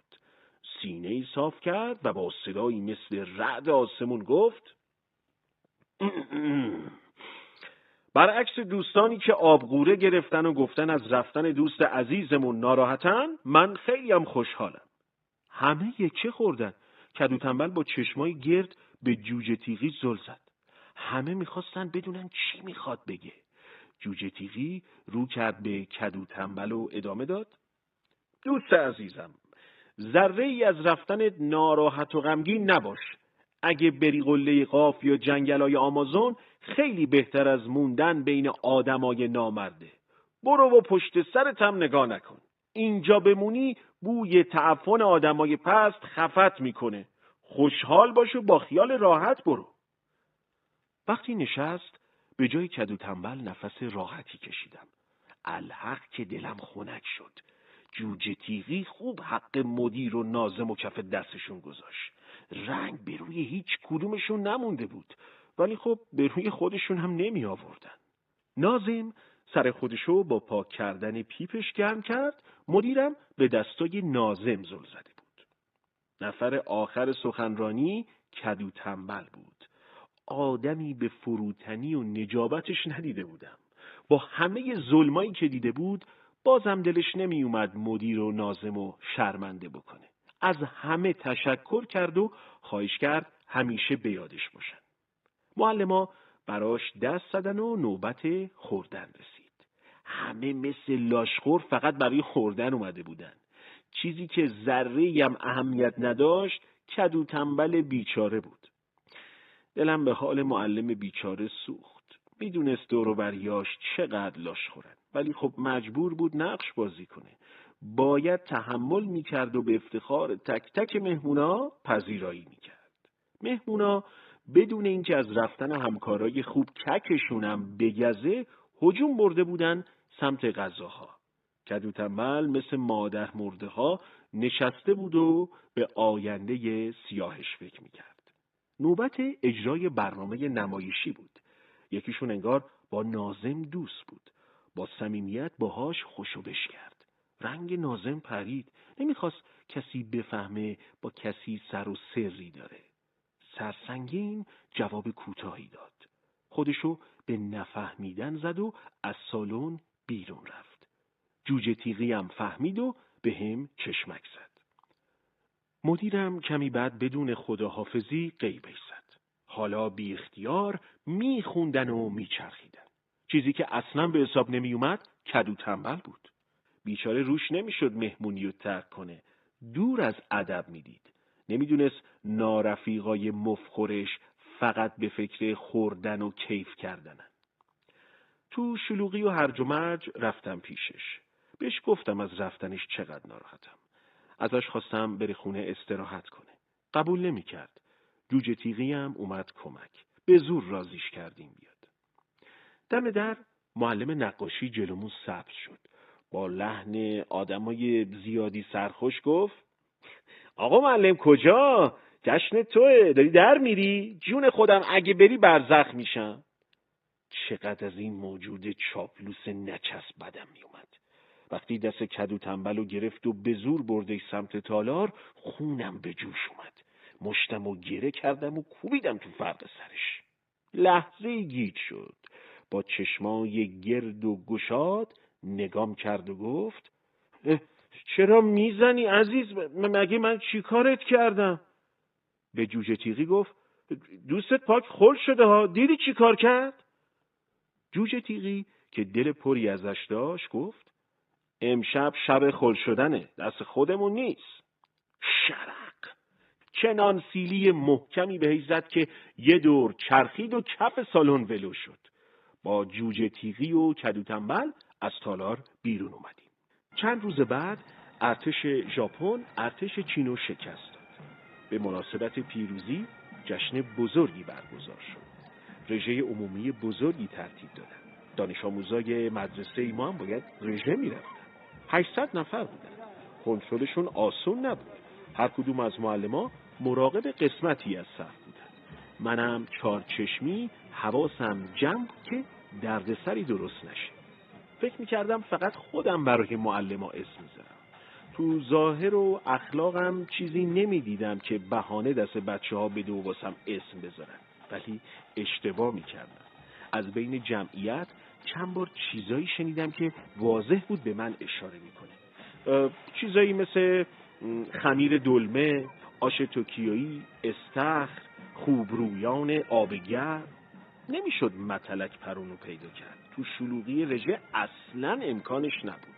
سینه‌ای صاف کرد و با صدایی مثل رعد آسمون گفت: برعکس دوستانی که آبغوره گرفتن و گفتن از رفتن دوست عزیزمون ناراحتن، من خیلیم خوشحالم. همه یکه خوردن. کدو تنبل با چشمای گرد به جوجه تیغی زل زد. همه میخواستن بدونن چی میخواد بگه. جوجه تیغی رو کرد به کدو تنبل و ادامه داد: دوست عزیزم، ذره ای از رفتن ناراحت و غمگین نباش. اگه بری قله قاف یا جنگلای آمازون، خیلی بهتر از موندن بین آدمای نامرده. برو و پشت سرت هم نگاه نکن. اینجا بمونی بوی تعفن آدمای پست خفت میکنه. خوشحال باش و با خیال راحت برو. وقتی نشست به جای کدو تنبل نفس راحتی کشیدم. الحق که دلم خنک شد. جوجه تیغی خوب حق مدیر و ناظم و کف دستشون گذاشت. رنگ به روی هیچ کدومشون نمونده بود، ولی خب به روی خودشون هم نمی آوردن. ناظم سر خودشو با پاک کردن پیپش گرم کرد. مدیرم به دستای ناظم زل زده بود. نفر آخر سخنرانی کدو تنبل بود. آدمی به فروتنی و نجابتش ندیده بودم. با همه ظلمایی که دیده بود بازم دلش نمی اومد مدیر و ناظمو شرمنده بکنه. از همه تشکر کرد و خواهش کرد همیشه به یادش باشن. معلما براش دست زدن و نوبت خوردن رسید. همه مثل لاشخور فقط برای خوردن اومده بودن. چیزی که ذره‌ای هم اهمیت نداشت کدو تنبل بیچاره بود. دلم به حال معلم بیچاره سوخت. میدونست دور و بریاش چقدر لاشخورن، ولی خب مجبور بود نقش بازی کنه. باید تحمل میکرد و به افتخار تک تک مهمونا پذیرایی میکرد. مهمونا بدون اینکه از رفتن همکارای خوب ککشونم بگزه هجوم برده بودن سمت غذاها. کدو تنبل مثل مادر مرده ها نشسته بود و به آینده سیاهش فکر میکرد. نوبت اجرای برنامه نمایشی بود. یکیشون انگار با ناظم دوست بود. با صمیمیت باهاش خوشو بش کرد. رنگ ناظم پرید. نمیخواست کسی بفهمه با کسی سر و سری داره. سرسنگین جواب کوتاهی داد. خودشو به نفهمیدن زد و از سالن بیرون رفت. جوجه تیغی هم فهمید و به هم چشمک زد. مدیرم کمی بعد بدون خداحافظی غیبش زد. حالا بی اختیار میخوندن و میچرخیدن. چیزی که اصلا به حساب نمی اومد کدو تنبل بود. بیچاره روش نمیشد مهمونی رو ترک کنه. دور از ادب میدید. نمیدونست نارفیقای مفخورش فقط به فکر خوردن و کیف کردنن. تو شلوغی و هرج و مرج رفتم پیشش. بهش گفتم از رفتنش چقدر ناراحتم. ازش خواستم بره خونه استراحت کنه. قبول نمی کرد. جوجه تیغی هم اومد کمک. به زور رازیش کردیم بیاد. دم در معلم نقاشی جلومون سبز شد. با لحن آدمای زیادی سرخوش گفت: آقا معلم کجا؟ جشن توئه، داری در میری؟ جون خودم اگه بری برزخ میشم. چقدر از این موجود چاپلوس نچسب بدم میومد. وقتی دست کدو تنبلو گرفت و به زور برده سمت تالار، خونم به جوش اومد. مشتم و گره کردم و کوبیدم تو فرق سرش. لحظه گیج شد. با چشمای گرد و گشاد نگام کرد و گفت: چرا میزنی عزیز؟ مگه من چی کارت کردم؟ به جوجه تیغی گفت: دوستت پاک خل شده ها، دیدی چی کار کرد؟ جوجه تیغی که دل پری ازش داشت گفت: امشب شب خل شدنه، دست خودمون نیست. شرق چنان سیلی محکمی بهش زد که یه دور چرخید و کف سالن ولو شد. با جوجه تیغی و کدو تنبل از تالار بیرون اومدیم. چند روز بعد ارتش ژاپن ارتش چین رو شکست داد. به مناسبت پیروزی جشن بزرگی برگزار شد. رژه عمومی بزرگی ترتیب دادن. دانش آموزای مدرسه ما هم باید رژه میرفتن. 800 نفر بودن. کنترلشون آسون نبود. هر کدوم از معلما مراقب قسمتی از صف بودن. منم چارچشمی حواسم جمع بود که دردسری درست نشه. فکر میکردم فقط خودم برای معلما اسم میذارم. تو ظاهر و اخلاقم چیزی نمیدیدم که بهانه دست بچه‌ها بده و واسم اسم بذارن. ولی اشتباه میکردم. از بین جمعیت چند بار چیزایی شنیدم که واضح بود به من اشاره میکنه. چیزایی مثل خمیر دلمه، آش توکیویی، استخر، خوبرویان آبگر. نمیشد متلک پرونو پیدا کرد. تو شلوغی رژه اصلاً امکانش نبود.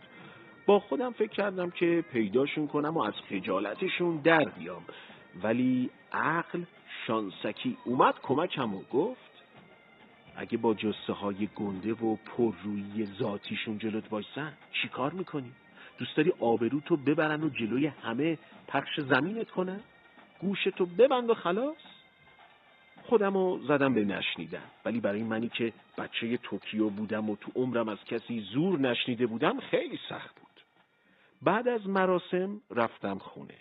با خودم فکر کردم که پیداشون کنم و از خجالتشون در بیام، ولی عقل شانسکی اومد کمکم و گفت اگه با جسته های گنده و پررویی ذاتیشون جلوت وایسن چی کار میکنی؟ دوست داری آبروتو ببرن و جلوی همه پخش زمینت کنن؟ گوشتو ببند و خلاص؟ خودمو زدم به نشنیدن، ولی برای منی که بچه توکیو بودم و تو عمرم از کسی زور نشنیده بودم خیلی سخت بود. بعد از مراسم رفتم خونه.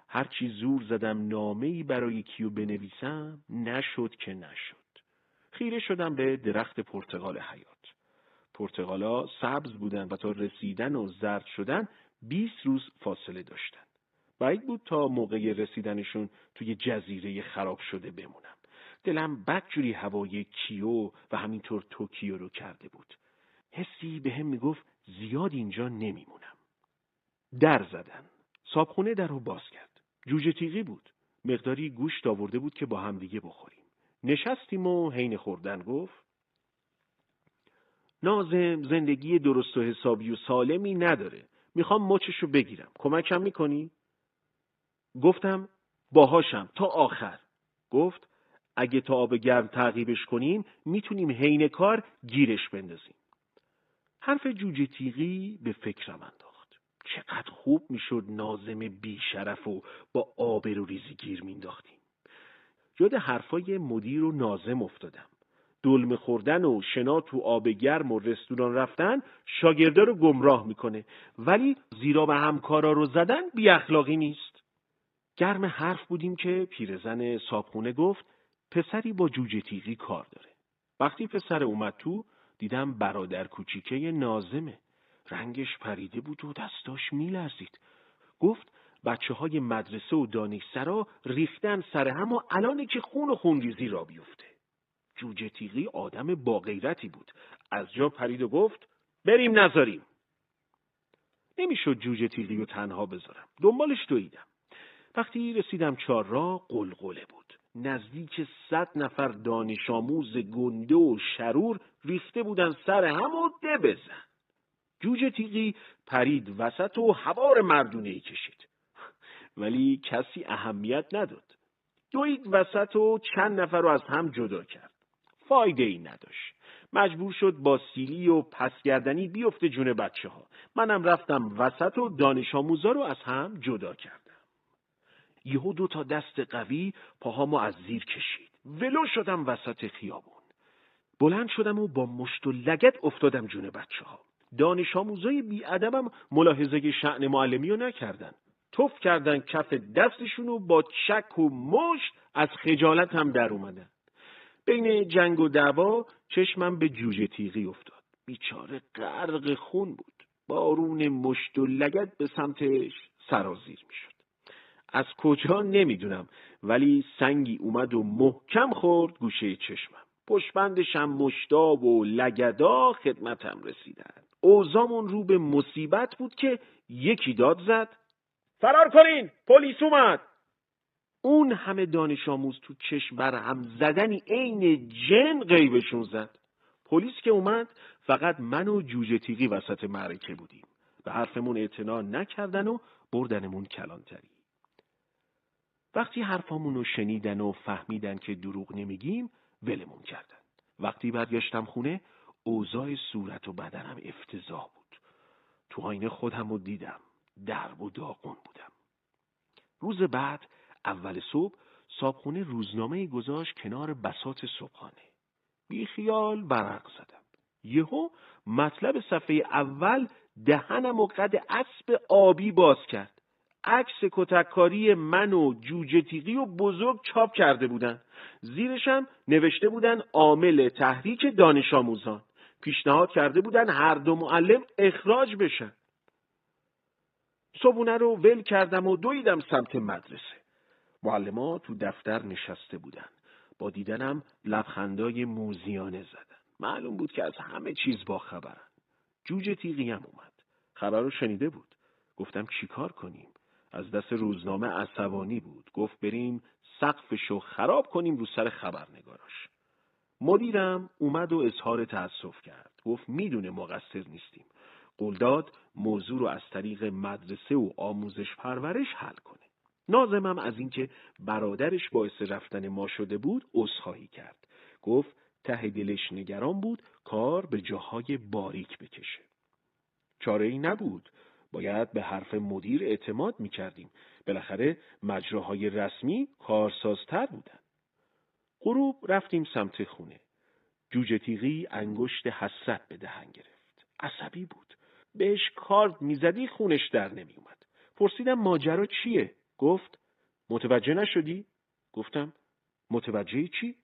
هرچی زور زدم نامه‌ای برای کیو بنویسم نشد که نشد. خیره شدم به درخت پرتقال حیات. پرتقالا سبز بودن و تا رسیدن و زرد شدن 20 روز فاصله داشتن. بعید بود تا موقع رسیدنشون توی جزیره خراب شده بمونم. دلم بدجوری هوای کیو و همینطور توکیو رو کرده بود. حسی بهم میگفت زیاد اینجا نمیمونم. در زدن. صابخونه در رو باز کرد. جوجه تیغی بود. مقداری گوشت آورده بود که با هم دیگه بخوریم. نشستیم و حین خوردن گفت ناظم زندگی درست و حسابی و سالمی نداره. میخوام مچشو بگیرم. کمکم میکنی؟ گفتم باهاشم تا آخر. گفت اگه تا آب گرم تعقیبش کنیم میتونیم حین کار گیرش بندازیم. حرف جوجه تیغی به فکرم انداخت. چقدر خوب میشد ناظم بی شرف و با آبروریزی گیر مینداختیم. یاد حرفای مدیر و ناظم افتادم. دلمه خوردن و شنا تو آب گرم و رستوران رفتن شاگردا رو گمراه میکنه، ولی زیرا به همکارا رو زدن بی اخلاقی نیست. گرم حرف بودیم که پیرزن صابخونه گفت پسری با جوجه تیغی کار داره. وقتی پسر اومد تو دیدم برادر کوچیکه ناظمه. رنگش پریده بود و دستاش میلرزید. گفت بچه‌های مدرسه و دانشسرا ریختن سر هم و الانه که خون و خونریزی را بیفته. جوجه تیغی آدم با غیرتی بود. از جا پرید و گفت بریم نذاریم. نمیشد جوجه تیغی رو تنها بذارم. دنبالش دویدم. وقتی رسیدم چهارراه قلقله بود. نزدیک 100 نفر دانش آموز گنده و شرور ریخته بودن سر هم و ده بزن. جوجه تیغی پرید وسط و حوار مردونه‌ای کشید. ولی کسی اهمیت نداد. دوید وسط و چند نفر رو از هم جدا کرد. فایده ای نداشت. مجبور شد با سیلی و پسگردنی بیفته جون بچه ها. منم رفتم وسط و دانش آموزا رو از هم جدا کردم. یهو 2 تا دست قوی پاهامو از زیر کشید. ولو شدم وسط خیابون. بلند شدم و با مشت و لگد افتادم جون بچه ها. دانش آموزای بی ادبم ملاحظه شأن معلمی رو نکردن. توف کردن کف دستشونو با چک و مشت از خجالت هم در اومدن. بین جنگ و دعوا چشمم به جوجه تیغی افتاد. بیچاره غرق خون بود. بارون مشت و لگد به سمتش سرازیر میشد. از کجا نمیدونم، ولی سنگی اومد و محکم خورد گوشه چشمم. پشتبندشم مشتاب و لگدا خدمتم رسیدن. اوضاعمون رو به مصیبت بود که یکی داد زد فرار کنین، پلیس اومد. اون همه دانش آموز تو چشم بر هم زدنی عین جن غیبشون زد. پلیس که اومد فقط من و جوجه تیغی وسط معرکه بودیم. به حرفمون اعتنا نکردن و بردنمون کلانتری. وقتی حرفامون رو شنیدن و فهمیدن که دروغ نمیگیم ولمون کردن. وقتی برگشتم خونه اوضاع صورت و بدنم افتضاح بود. تو آینه خودم رو دیدم. درب و داغون بودم. روز بعد اول صبح صابخونه روزنامه گذاشت کنار بساط صبحانه. بی خیال ورق زدم. یهو مطلب صفحه اول دهنم و قد اسب آبی باز کرد. عکس کتککاری من و جوجه تیغی و بزرگ چاپ کرده بودن. زیرشم نوشته بودن عامل تحریک دانش آموزان. پیشنهاد کرده بودن هر دو معلم اخراج بشن. صبحونه رو ول کردم و دویدم سمت مدرسه. معلم‌ها تو دفتر نشسته بودن. با دیدنم لبخندای موذیانه زدن. معلوم بود که از همه چیز باخبرن. جوجه تیغی هم اومد. خبر رو شنیده بود. گفتم چیکار کنیم؟ از دست روزنامه عصبانی بود. گفت بریم سقفشو خراب کنیم رو سر خبرنگاراش. مدیرم اومد و اظهار تأسف کرد. گفت میدونه مقصر نیستیم. قول داد موضوع رو از طریق مدرسه و آموزش پرورش حل کنه. ناظمم از اینکه برادرش باعث رفتن ما شده بود عذرخواهی کرد. گفت ته دلش نگران بود کار به جاهای باریک بکشه. چاره‌ای نبود. باید به حرف مدیر اعتماد می‌کردیم. بالاخره مجراهای رسمی کارسازتر بودن. غروب رفتیم سمت خونه. جوجه تیغی انگشت حسرت به دهن گرفت. عصبی بود. بهش کارد میزدی خونش در نمی اومد. پرسیدم ماجرا چیه؟ گفت متوجه نشدی؟ گفتم متوجه چی؟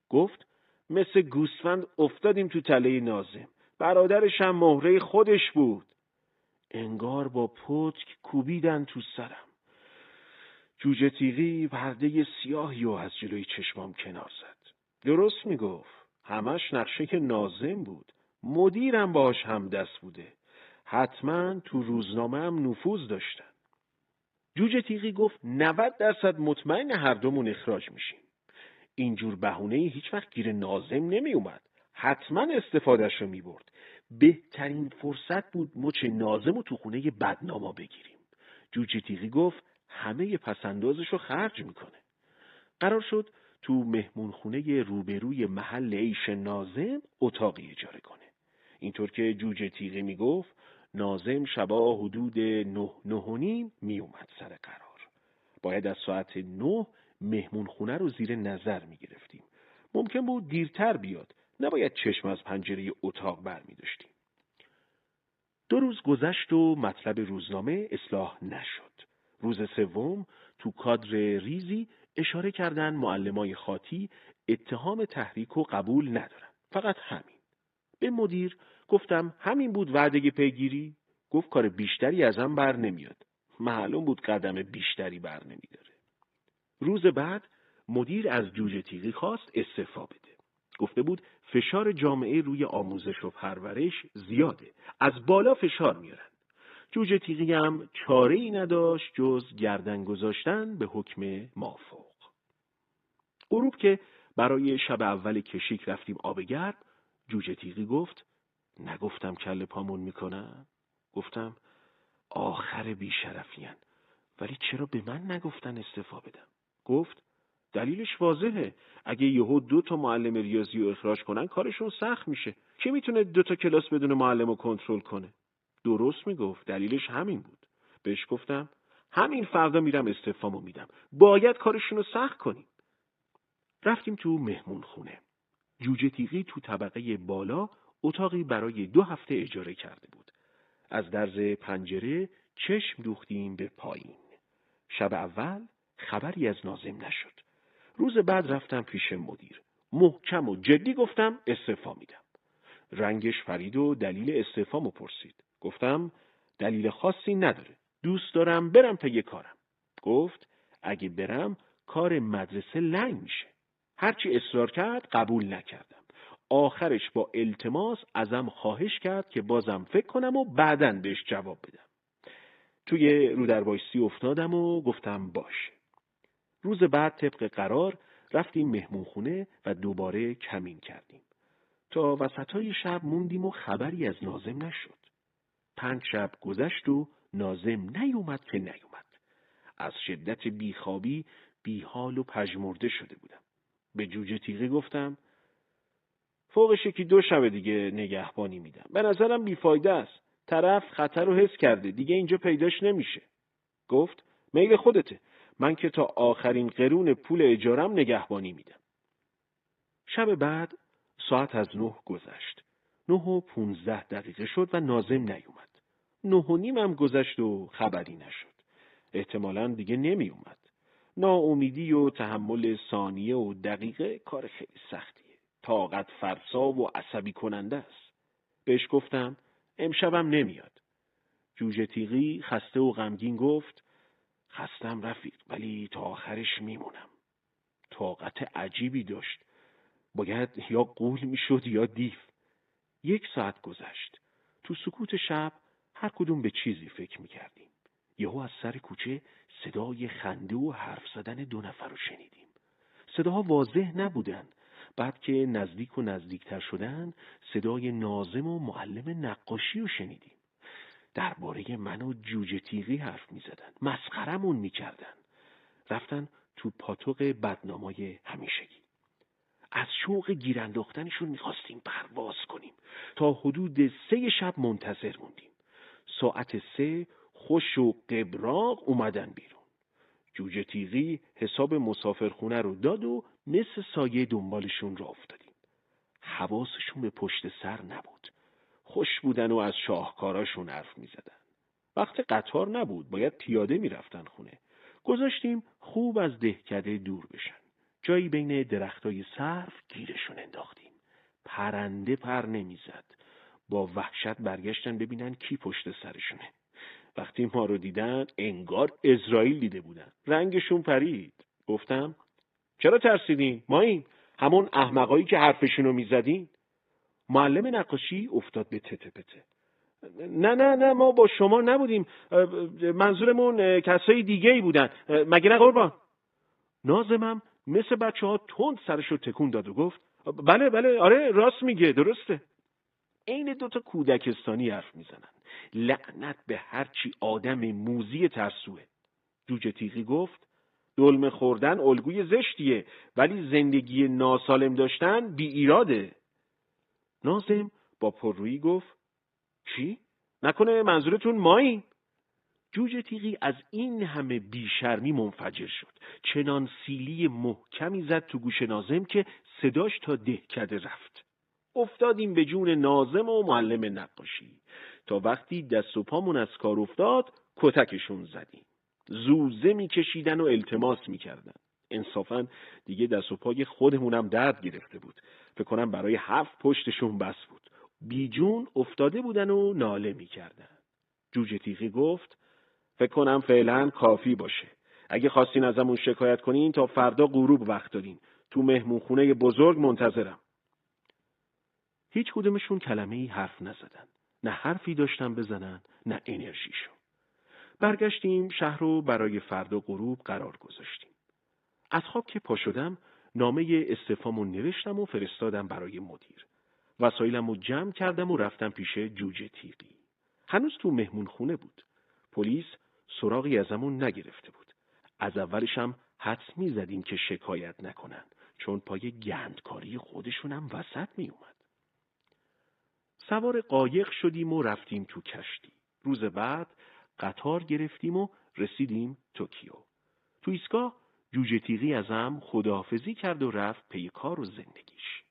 گفت مثل گوسفند افتادیم تو تله ناظم. برادرش هم مهره خودش بود. انگار با پتک کوبیدن تو سرم. جوجه تیغی پرده سیاهی و از جلوی چشمام کنار زد. درست میگفت. همش نقشه که ناظم بود. مدیرم باش هم دست بوده. حتما تو روزنامه هم نفوذ داشتن. جوجه تیغی گفت 90% مطمئن هر دومون اخراج میشیم. اینجور بهونه‌ای هیچ وقت گیر ناظم نمی اومد. حتما استفادهش رو می برد. بهترین فرصت بود مچ ناظم رو تو خونه بدناما بگیریم. جوجه تیغی گفت همه پسندازش رو خرج میکنه. قرار شد تو مهمونخونه روبروی محل عیش ناظم اتاقی اجاره کنه. اینطور که جوجه تیغی میگفت ناظم شبا حدود 9:30 می اومد سر قرار. باید از ساعت 9 مهمونخونه رو زیر نظر می گرفتیم. ممکن بود دیرتر بیاد. نباید چشم از پنجره اتاق بر می داشتیم. 2 روز گذشت و مطلب روزنامه اصلاح نشد. روز سوم تو کادر ریزی اشاره کردن معلمای خاطی اتهام تحریک و قبول ندارن. فقط همین. به مدیر گفتم همین بود وعده پیگیری؟ گفت کار بیشتری ازم بر نمیاد. معلوم بود قدم بیشتری بر نمیداره. روز بعد مدیر از جوجه تیغی خواست استعفا بده. گفته بود فشار جامعه روی آموزش و پرورش زیاده. از بالا فشار میارن. جوجه تیغی هم چاره‌ای نداشت جز گردن گذاشتن به حکم مافوق. غروب که برای شب اول کشیک رفتیم آب گرم، جوجه تیغی گفت نگفتم کله پامون میکنم؟ گفتم آخر بیشرفیان. ولی چرا به من نگفتن استعفا بدم؟ گفت دلیلش واضحه. اگه یهو 2 معلم ریاضی رو اخراج کنن کارشون سخت میشه. کی میتونه 2 کلاس بدون معلم رو کنترل کنه؟ درست میگفت. دلیلش همین بود. بهش گفتم همین فردا میرم استعفامو میدم. باید کارشون رو سخت کنیم. رفتیم تو مهمون خونه. جوجه تیغی تو طبقه بالا اتاقی برای 2 هفته اجاره کرده بود. از درز پنجره چشم دوختیم به پایین. شب اول خبری از ناظم نشد. روز بعد رفتم پیش مدیر. محکم و جدی گفتم استعفا میدم. رنگش پرید و دلیل استعفامو پرسید. گفتم دلیل خاصی نداره. دوست دارم برم پی کارم. گفت اگه برم کار مدرسه لنگ میشه. هرچی اصرار کرد قبول نکردم. آخرش با التماس ازم خواهش کرد که بازم فکر کنم و بعداً بهش جواب بدم. توی رودربایستی افتادم و گفتم باشه. روز بعد طبق قرار رفتیم مهمونخونه و دوباره کمین کردیم. تا وسطای شب موندیم و خبری از ناظم نشد. 5 شب گذشت و ناظم نیومد که نیومد. از شدت بیخوابی بیحال و پژمرده شده بودم. به جوجه تیغی گفتم فوقش یکی 2 شب دیگه نگهبانی میدم. به نظرم بیفایده است. طرف خطر رو حس کرده، دیگه اینجا پیداش نمیشه. گفت میل خودته. من که تا آخرین قرون پول اجارم نگهبانی میدم. شب بعد ساعت از 9 گذشت. 9:15 شد و ناظم نیومد. 9:30 هم گذشت و خبری نشد. احتمالاً دیگه نمی اومد. ناامیدی و تحمل ثانیه و دقیقه کار خیلی سختیه. طاقت فرسا و عصبی کننده است. بهش گفتم امشبم نمیاد. جوجه تیغی خسته و غمگین گفت خستم رفیق، ولی تا آخرش میمونم. طاقت عجیبی داشت. باید یا غول میشد یا دیو. 1 ساعت گذشت. تو سکوت شب هر کدوم به چیزی فکر میکردیم. یهو از سر کوچه صدای خنده و حرف زدن 2 نفر رو شنیدیم. صداها واضح نبودن. بعد که نزدیک و نزدیکتر شدن صدای ناظم و معلم نقاشی رو شنیدیم. درباره من و جوجه تیغی حرف میزدن. مسخرمون میکردن. رفتن تو پاتوق بدنامای همیشگی. از شوق گیر انداختنشون میخواستیم پرواز کنیم. تا حدود 3 شب منتظر موندیم. ساعت 3 خوش و قبراق اومدن بیرون. جوجه تیغی حساب مسافرخونه رو داد و مثل سایه دنبالشون را افتادیم. حواسشون به پشت سر نبود. خوش بودن و از شاهکاراشون حرف میزدن. وقت قطار نبود، باید پیاده میرفتن خونه. گذاشتیم خوب از دهکده دور بشن. جایی بین درختای سرف گیرشون انداختیم. پرنده پر نمیزد. با وحشت برگشتن ببینن کی پشت سرشونه. وقتی ما رو دیدن انگار اسرائیل دیده بودن. رنگشون پرید. گفتم چرا ترسیدین؟ ماییم همون احمقایی که حرفشونو میزدین. معلم نقاشی افتاد به تته پته. نه ما با شما نبودیم. منظورمون کسای دیگه‌ای بودن. مگه نه قربان؟ ناظمم مثل بچه‌ها تند سرشو تکون داد و گفت بله آره راست میگه، درسته. عین 2 کودکستانی حرف میزنن. لعنت به هرچی آدم موذی ترسوه. جوجه تیغی گفت دلمه خوردن الگوی زشتیه، ولی زندگی ناسالم داشتن بی ایراده. ناظم با پررویی گفت چی؟ نکنه منظورتون ماییم؟ جوجه تیغی از این همه بیشرمی منفجر شد. چنان سیلی محکمی زد تو گوش ناظم که صداش تا دهکده رفت. افتادیم به جون ناظم و معلم نقاشی. تا وقتی دست و پامون از کار افتاد کتکشون زدیم. زوزه میکشیدن و التماس میکردن. انصافاً دیگه دست و پای خودمونم درد گرفته بود. فکر کنم برای 7 پشتشون بس بود. بیجون افتاده بودن و ناله میکردن. جوجه تیغی گفت فکر کنم فعلا کافی باشه. اگه خواستین ازمون شکایت کنین تا فردا غروب وقت دارین. تو مهمونخونه بزرگ منتظرم. هیچ کدومشون کلمه‌ای حرف نزدن. نه حرفی داشتن بزنن، نه انرژیشو. برگشتیم شهر رو برای فردا غروب قرار گذاشتیم. از خواب که پا شدم، نامه استعفامو نوشتم و فرستادم برای مدیر. وسایلمو جمع کردم و رفتم پیش جوجه تیغی. هنوز تو مهمونخونه بود. پلیس سراغی ازمون نگرفته بود. از اولش هم حدس می‌زدیم که شکایت نکنن، چون پای گندکاری خودشونم وسط می اومد. سوار قایق شدیم و رفتیم تو کشتی. روز بعد قطار گرفتیم و رسیدیم توکیو. تو ایستگاه جوجه تیغی ازم خداحافظی کرد و رفت پی کار و زندگیش.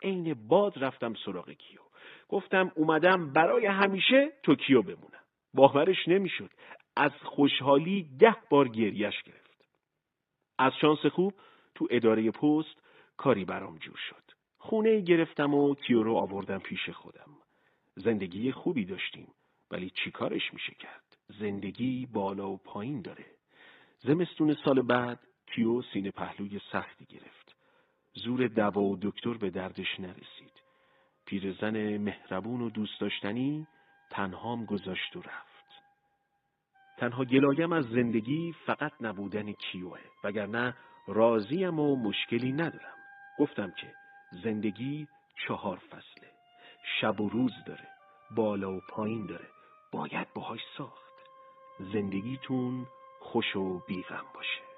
عین باد رفتم سراغ کیو. گفتم اومدم برای همیشه توکیو بمونم. باورش نمیشد. از خوشحالی 10 بار گریش گرفت. از شانس خوب تو اداره پست کاری برام جور شد. خونه گرفتم و کیو رو آوردم پیش خودم. زندگی خوبی داشتیم، ولی چی کارش میشه کرد؟ زندگی بالا و پایین داره. زمستون سال بعد کیو سینه پهلوی سختی گرفت. زور دوا و دکتر به دردش نرسید. پیرزن مهربون و دوست داشتنی تنهام گذاشت و رفت. تنها گلایم از زندگی فقط نبودن کیوه، وگرنه راضیم و مشکلی ندارم. گفتم که زندگی 4 فصله. شب و روز داره. بالا و پایین داره. باید باهاش ساخت. زندگیتون خوش و بی‌غم باشه.